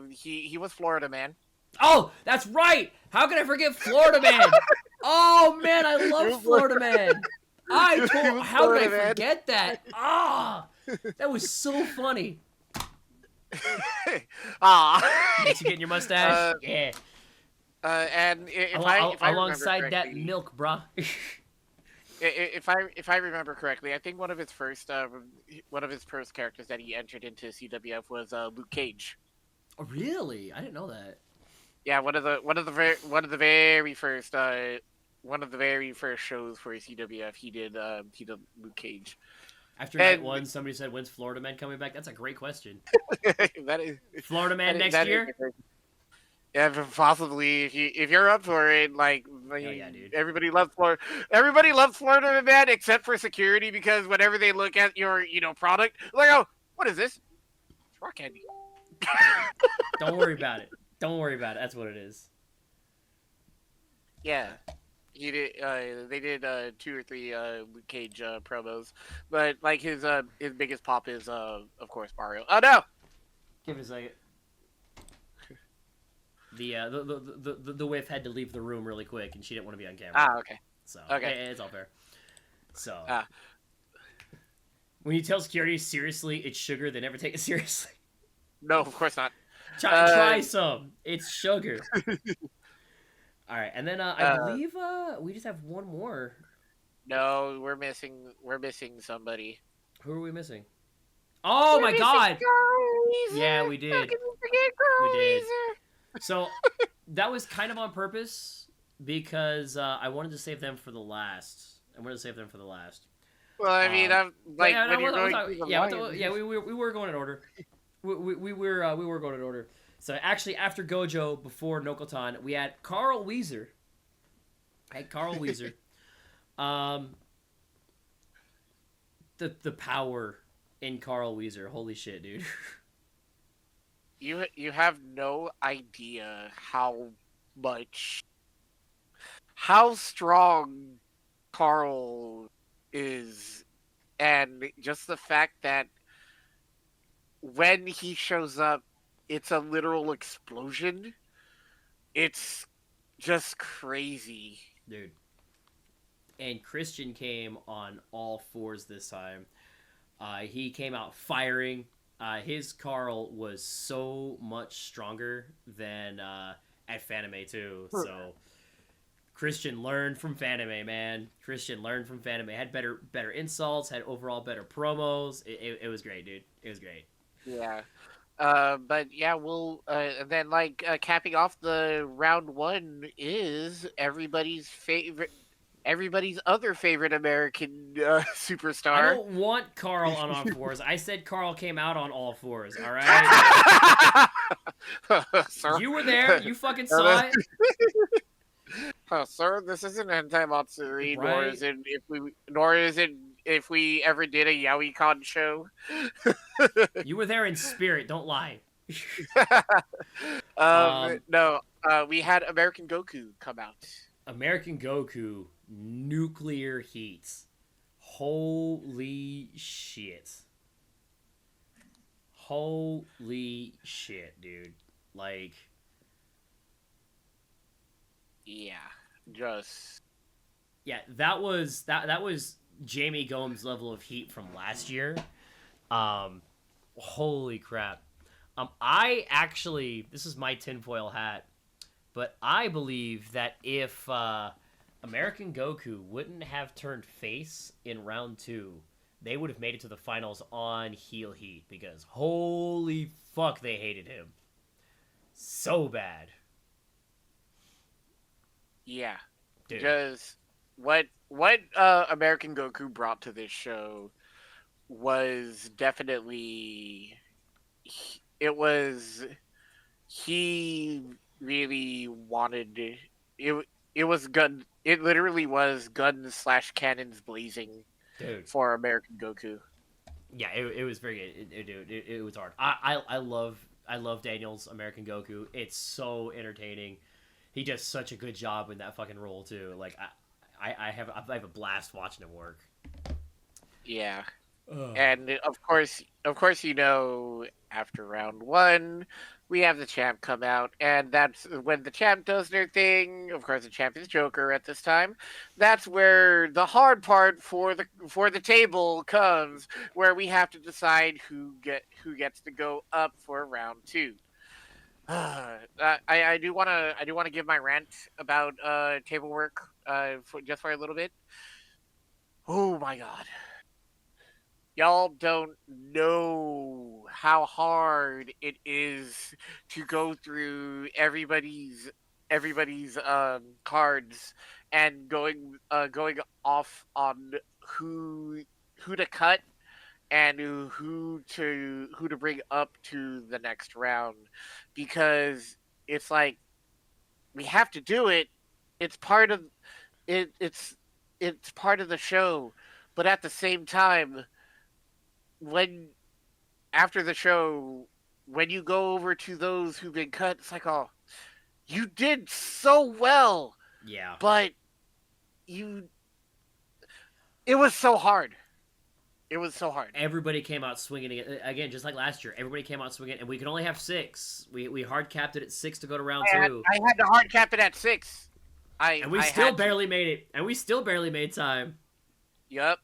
He was Florida Man. Oh, that's right. How can I forget Florida Man? Oh man, I love Florida Man. How did I forget that? Ah, that was so funny. Makes you getting your mustache? Yeah. And if I alongside that correctly, milk, bruh. if I remember correctly, I think one of his first characters that he entered into CWF was Luke Cage. Oh, really? I didn't know that. Yeah, one of the very first shows for CWF, he did Luke Cage. After night one, somebody said, "When's Florida Man coming back?" That's a great question. That is Florida Man next year. Yeah, possibly. If you're up for it, like, yeah, dude. Everybody loves Florida. Everybody loves Florida Man except for security, because whenever they look at your product, like, oh, what is this? It's rock candy. Don't worry about it. Don't worry about it. That's what it is. Yeah, he did. They did 2 or 3 Luke Cage promos, but like his biggest pop is of course Mario. Oh no! Give it a second. The whiff had to leave the room really quick, and she didn't want to be on camera. Ah, okay. So okay, it's all fair. So when you tell security seriously, it's sugar, they never take it seriously. No, of course not. Try some. It's sugar. All right, and then I believe we just have one more. No, we're missing somebody. Who are we missing? Oh my God! Yeah, we did. We did. So that was kind of on purpose because I wanted to save them for the last. I wanted to save them for the last. Well, I mean, I'm But like yeah, no, when you're going through the line. yeah, we were going in order. We were going in order. So actually, after Gojo, before Nokotan, we had Carl Weezer. Um, the power in Carl Weezer. Holy shit, dude. You have no idea how strong Carl is, and just the fact that when he shows up, it's a literal explosion. It's just crazy. Dude. And Christian came on all fours this time. He came out firing. His Carl was so much stronger than at Fanime too. So Christian learned from Fanime, man. Christian learned from Fanime. Had better insults. Had overall better promos. It was great, dude. It was great. Yeah. But yeah, we'll and then capping off the round one is everybody's other favorite American superstar. I don't want Carl on all fours. I said Carl came out on all fours. All right. You were there. You fucking saw it. Sir, this isn't Hentai Matsuri, Right. nor is it if we ever did a YaoiCon show. You were there in spirit. Don't lie. No, we had American Goku come out. American Goku, nuclear heat. Holy shit. Holy shit, dude. Like, yeah, just that was Jamie Gomes' level of heat from last year. Holy crap. I actually, this is my tinfoil hat, but I believe that if American Goku wouldn't have turned face in round 2, they would have made it to the finals on heel heat, because holy fuck, they hated him so bad. Yeah, dude. Because what American Goku brought to this show was definitely he really wanted it. It was gun. It literally was guns / cannons blazing, dude, for American Goku. Yeah, it was very good, dude. It was hard. I love Daniel's American Goku. It's so entertaining. He does such a good job in that fucking role too. Like I have a blast watching him work. Yeah. And of course, after round 1, we have the champ come out, and that's when the champ does their thing. Of course, the champ is Joker at this time. That's where the hard part for the table comes, where we have to decide who gets to go up for round 2. I do want to give my rant about table work for a little bit. Oh my god. Y'all don't know how hard it is to go through everybody's cards and going off on who to cut and who to bring up to the next round, because it's like we have to do it. It's part of it. It's part of the show, but at the same time, after the show, when you go over to those who've been cut, it's like, oh, you did so well. Yeah. But it was so hard. It was so hard. Everybody came out swinging again, just like last year. Everybody came out swinging, and we could only have 6. We hard capped it at 6 to go to round 2. I had to hard cap it at 6. And we still barely made it. And we still barely made time. Yep.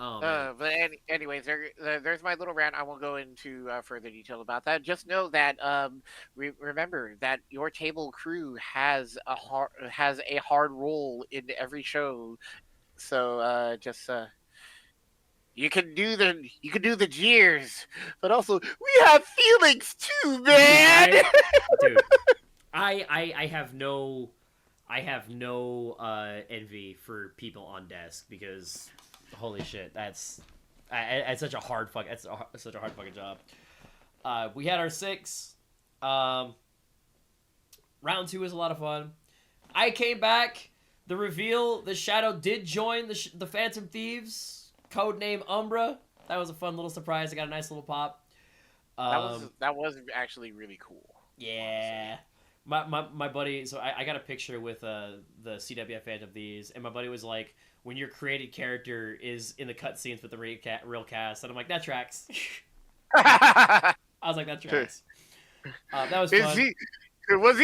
Oh, man. But anyways, there's my little rant. I won't go into further detail about that. Just know that remember that your table crew has a hard role in every show. So you can do the jeers, but also we have feelings too, man. Dude, I have no I have no envy for people on desk because holy shit, that's such a hard such a hard fucking job. We had our 6. Round 2 was a lot of fun. I came back. The reveal, the Shadow did join the Phantom Thieves, codename Umbra. That was a fun little surprise. I got a nice little pop. That was actually really cool. Yeah. My buddy, so I got a picture with the CWF Phantom Thieves, and my buddy was like, when your created character is in the cutscenes with the real cast, and I'm like, that tracks. I was like, that tracks. That was fun. Was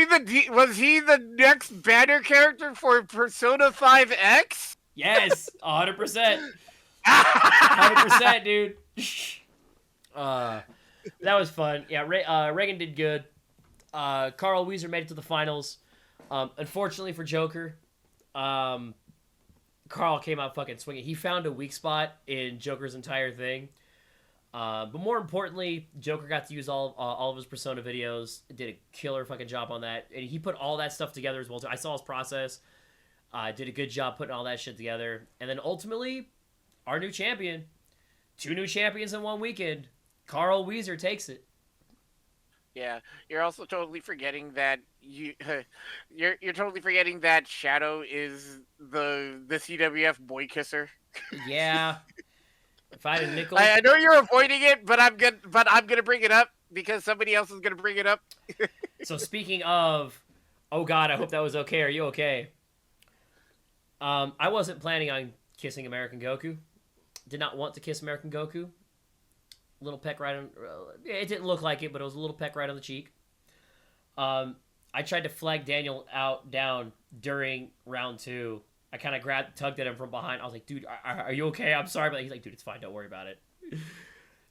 he the next banner character for Persona 5X? Yes, 100%. 100%, dude. That was fun. Yeah, Reagan did good. Carl Weezer made it to the finals. Unfortunately for Joker, Carl came out fucking swinging. He found a weak spot in Joker's entire thing. But more importantly, Joker got to use all of his Persona videos. Did a killer fucking job on that. And he put all that stuff together as well. So I saw his process. Did a good job putting all that shit together. And then ultimately, our new champion. 2 new champions in one weekend. Carl Weezer takes it. Yeah, you're also totally forgetting that you're totally forgetting that Shadow is the CWF boy kisser. Yeah. If I had a nickel, I know you're avoiding it, but I'm gonna bring it up because somebody else is gonna bring it up. So speaking of, oh god, I hope that was okay. Are you okay? I wasn't planning on kissing American Goku. Did not want to kiss American Goku. Little peck right on. It didn't look like it, but it was a little peck right on the cheek. I tried to flag Daniel down during round 2. I kind of tugged at him from behind. I was like, dude, are you okay? I'm sorry. But he's like, dude, it's fine. Don't worry about it.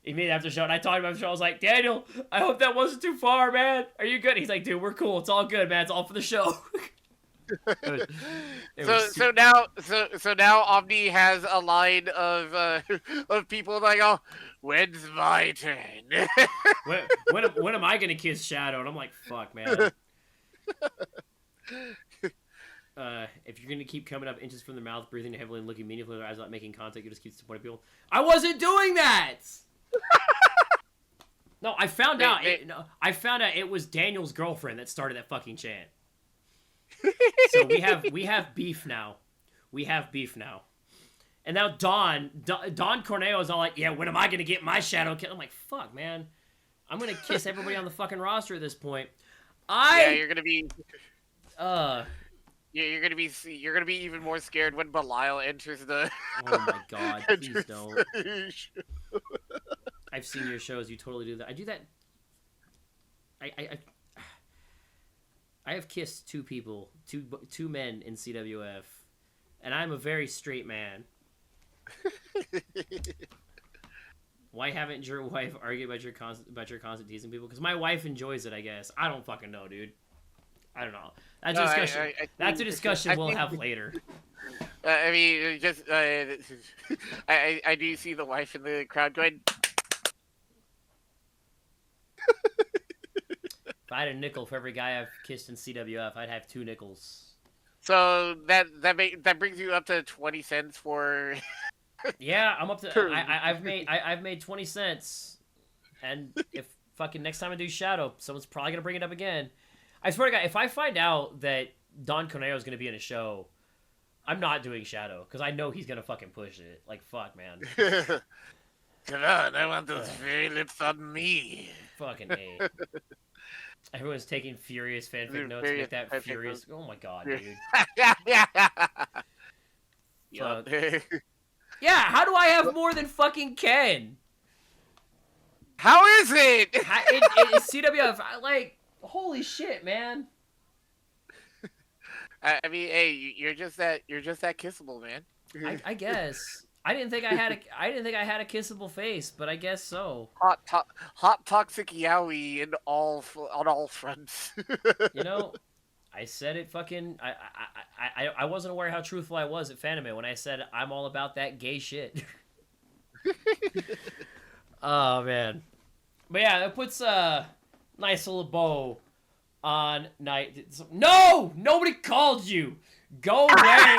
He made it after the show, and I talked to him after the show. I was like, Daniel, I hope that wasn't too far, man. Are you good? He's like, dude, we're cool. It's all good, man. It's all for the show. So now Omni has a line of people like, oh, when's my turn? when am I gonna kiss Shadow? And I'm like, fuck, man. If you're gonna keep coming up inches from their mouth, breathing heavily and looking meaningfully in their eyes, not making contact, you just keep disappointing people. I wasn't doing that. No, I found out. I found out it was Daniel's girlfriend that started that fucking chant. So we have beef now. We have beef now. And now Don Corneo is all like, yeah, when am I gonna get my Shadow kiss? I'm like, fuck, man. I'm gonna kiss everybody on the fucking roster at this point. Yeah, you're gonna be. Yeah, you're gonna be even more scared when Belial enters the. Oh my god! Please don't. I've seen your shows. You totally do that. I do that. I have kissed 2 people, two men in CWF, and I'm a very straight man. Why haven't your wife argued about your constant teasing people? Because my wife enjoys it, I guess. I don't fucking know, dude. I don't know. That's a discussion. That's a discussion we'll have later. I mean, just I do see the wife in the crowd going. If I had a nickel for every guy I've kissed in CWF, I'd have 2 nickels. So that brings you up to 20 cents for. Yeah, I'm up to. I've made 20 cents, and if fucking next time I do Shadow, someone's probably gonna bring it up again. I swear to God, if I find out that Don Corneo is gonna be in a show, I'm not doing Shadow because I know he's gonna fucking push it. Like fuck, man. Come on, I want those fairy lips on me. Fucking A. Everyone's taking furious fanfic notes. Make that furious. Oh my god, dude. Yeah, how do I have more than fucking Ken? How is it? It's CWF. Like, holy shit, man. I mean, hey, you're just that kissable, man. I guess. I didn't think I had a kissable face, but I guess so. Hot toxic yaoi on all fronts. You know, I said it fucking. I wasn't aware how truthful I was at Fanime when I said I'm all about that gay shit. Oh man, but yeah, that puts a nice little bow on night. No! Nobody called you! Go away!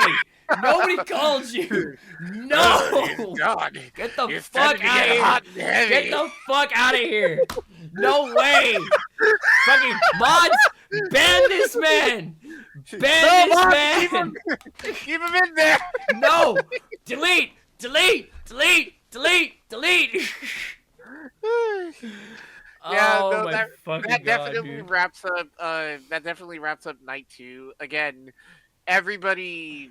Nobody called you! No! Oh, God. Get the It's fuck starting to out of get here! hot and heavy. Get the fuck out of here! No way! Fucking mods, ban this man! Ban this man! Keep him in there. No! Delete! Delete! Delete! Delete! Delete! Yeah, Oh no, my fucking that god, definitely dude. wraps up. That definitely wraps up night 2. Again, everybody,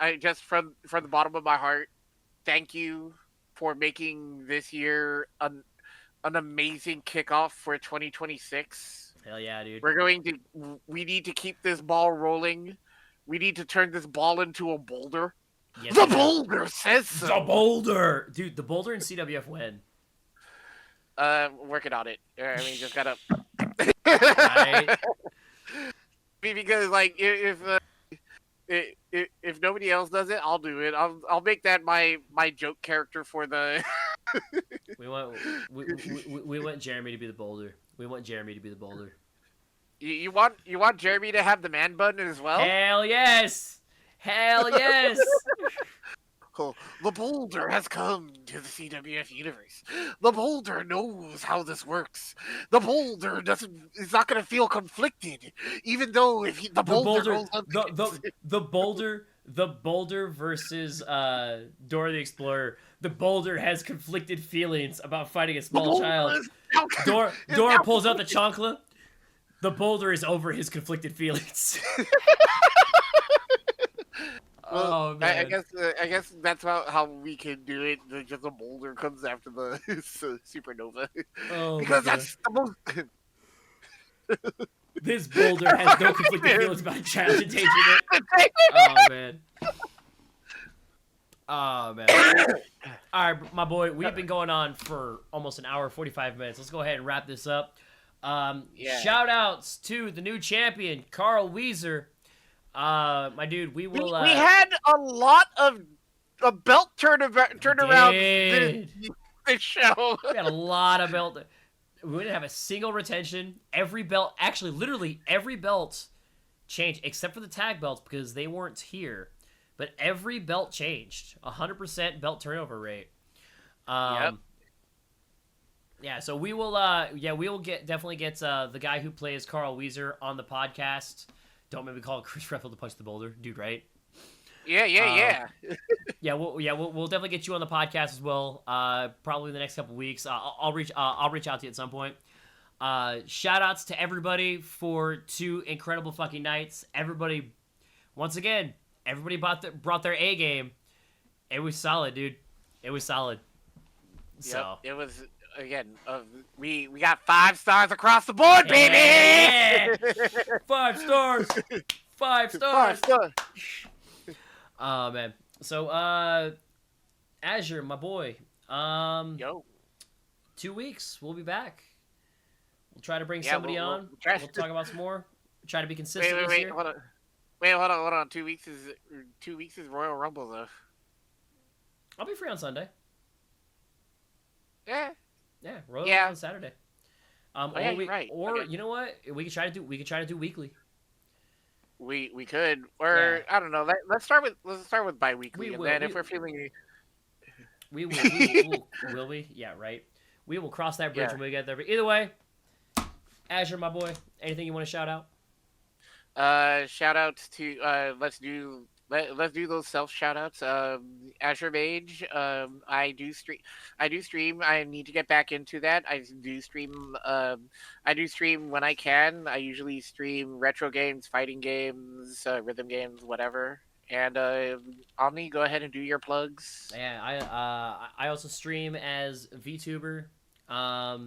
I just from the bottom of my heart, thank you for making this year an amazing kickoff for 2026. Hell yeah, dude. We need to keep this ball rolling. We need to turn this ball into a boulder. Yes, The we do. boulder says so. The boulder! Dude, the boulder and CWF win. Working on it. I mean, just gotta. Right? Because like if nobody else does it, I'll do it. I'll make that my joke character for the. we want Jeremy to be the boulder. We want Jeremy to be the boulder. You want Jeremy to have the man bun as well? Hell yes! Hell yes! Oh, the boulder has come to the CWF universe. The boulder knows how this works. The boulder is not going to feel conflicted, even though if the boulder goes up the boulder versus Dora the Explorer. The boulder has conflicted feelings about fighting a small child. Dora pulls out the chancla. The boulder is over his conflicted feelings. Well, oh man! I guess that's how we can do it. Just a boulder comes after the supernova. Oh, because that's the most. This boulder has no conflicted feelings about child endangerment. Oh man! Oh man! All right, my boy, we've been going on for almost an hour, 45 minutes. Let's go ahead and wrap this up. Shout outs to the new champion, Carl Weezer. My dude, we will. We had a lot of belt turnaround this show. We had a lot of belt. We didn't have a single retention. Every belt, actually, literally every belt changed except for the tag belts because they weren't here. But every belt changed. 100% belt turnover rate. Yep. Yeah, so we will. We will definitely get the guy who plays Carl Weezer on the podcast. Don't maybe call Chris Reffel to punch the boulder, dude. Right? Yeah. Yeah, we'll definitely get you on the podcast as well. Probably in the next couple weeks. I'll reach out to you at some point. Shout outs to everybody for 2 incredible fucking nights. Everybody, once again, everybody brought their A game. It was solid, dude. It was solid. So it was. Again, we got 5 stars across the board, baby. Yeah. 5 stars. 5 stars. 5 stars. Oh man. So Azure, my boy. 2 weeks. We'll be back. We'll try to bring somebody on. We'll talk about some more. Try to be consistent this year. Hold on. 2 weeks is Royal Rumble though. I'll be free on Sunday. Yeah. Yeah, Royal Rumble on Saturday. Right. Or okay. You know what? We could try to do weekly. We could, or I don't know. Let's start with bi-weekly, and then if we're feeling, we will. Will we? Yeah, right. We will cross that bridge when we get there. But either way, Azure, my boy, anything you want to shout out? Shout outs to let's do those self shout outs. Azure Mage. I do stream. I need to get back into that. I do stream when I can. I usually stream retro games, fighting games, rhythm games, whatever. And Omni, go ahead and do your plugs. Yeah, I also stream as VTuber. I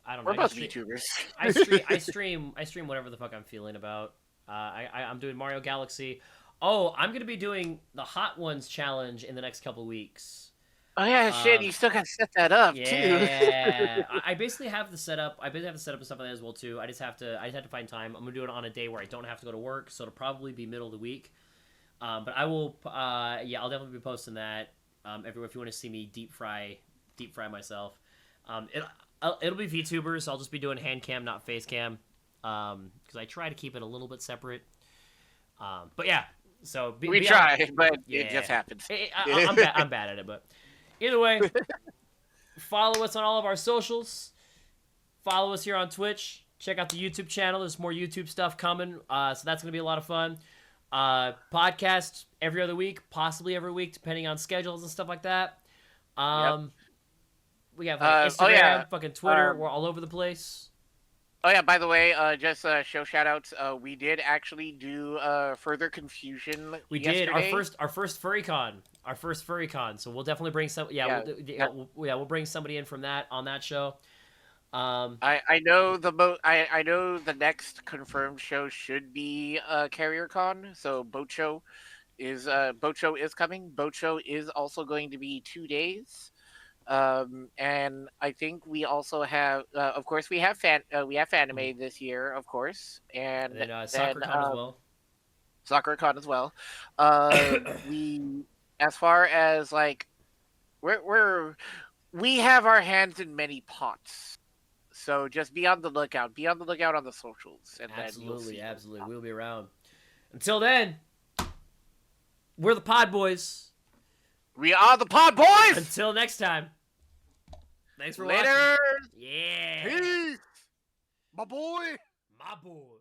don't know. We're both VTubers. I stream whatever the fuck I'm feeling about. I'm doing Mario Galaxy. Oh, I'm going to be doing the Hot Ones challenge in the next couple weeks. Oh, yeah, shit. You still got to set that up, too. Yeah. I basically have the setup. I basically have the setup and stuff like that as well, too. I just have to find time. I'm going to do it on a day where I don't have to go to work, so it'll probably be middle of the week. But I will, I'll definitely be posting that everywhere if you want to see me deep fry myself. It'll be VTubers. So I'll just be doing hand cam, not face cam. because I try to keep it a little bit separate. But yeah, so we try, but yeah, it just happens. I'm bad at it, but either way, follow us on all of our socials. Follow us here on Twitch. Check out the YouTube channel. There's more YouTube stuff coming, so that's gonna be a lot of fun. Podcast every other week, possibly every week, depending on schedules and stuff like that. We have Instagram, fucking Twitter. We're all over the place. Oh yeah, by the way, just show shoutouts. We did actually do Further Confusion. We yesterday. did our first FurryCon. So we'll definitely bring some. We'll bring somebody in from that on that show. I know the next confirmed show should be CarrierCon. So Boat Show is coming. Boat Show is also going to be 2 days. And I think we also have, of course, we have Fanime this year, of course, and then SoccerCon as well. SoccerCon as well. We, as far as like, we have our hands in many pots, so just be on the lookout. Be on the lookout on the socials, and absolutely, we'll be around. Until then, we're the Pod Boys. We are the Pod Boys! Until next time. Thanks for watching. Later! Yeah. Peace! My boy! My boy.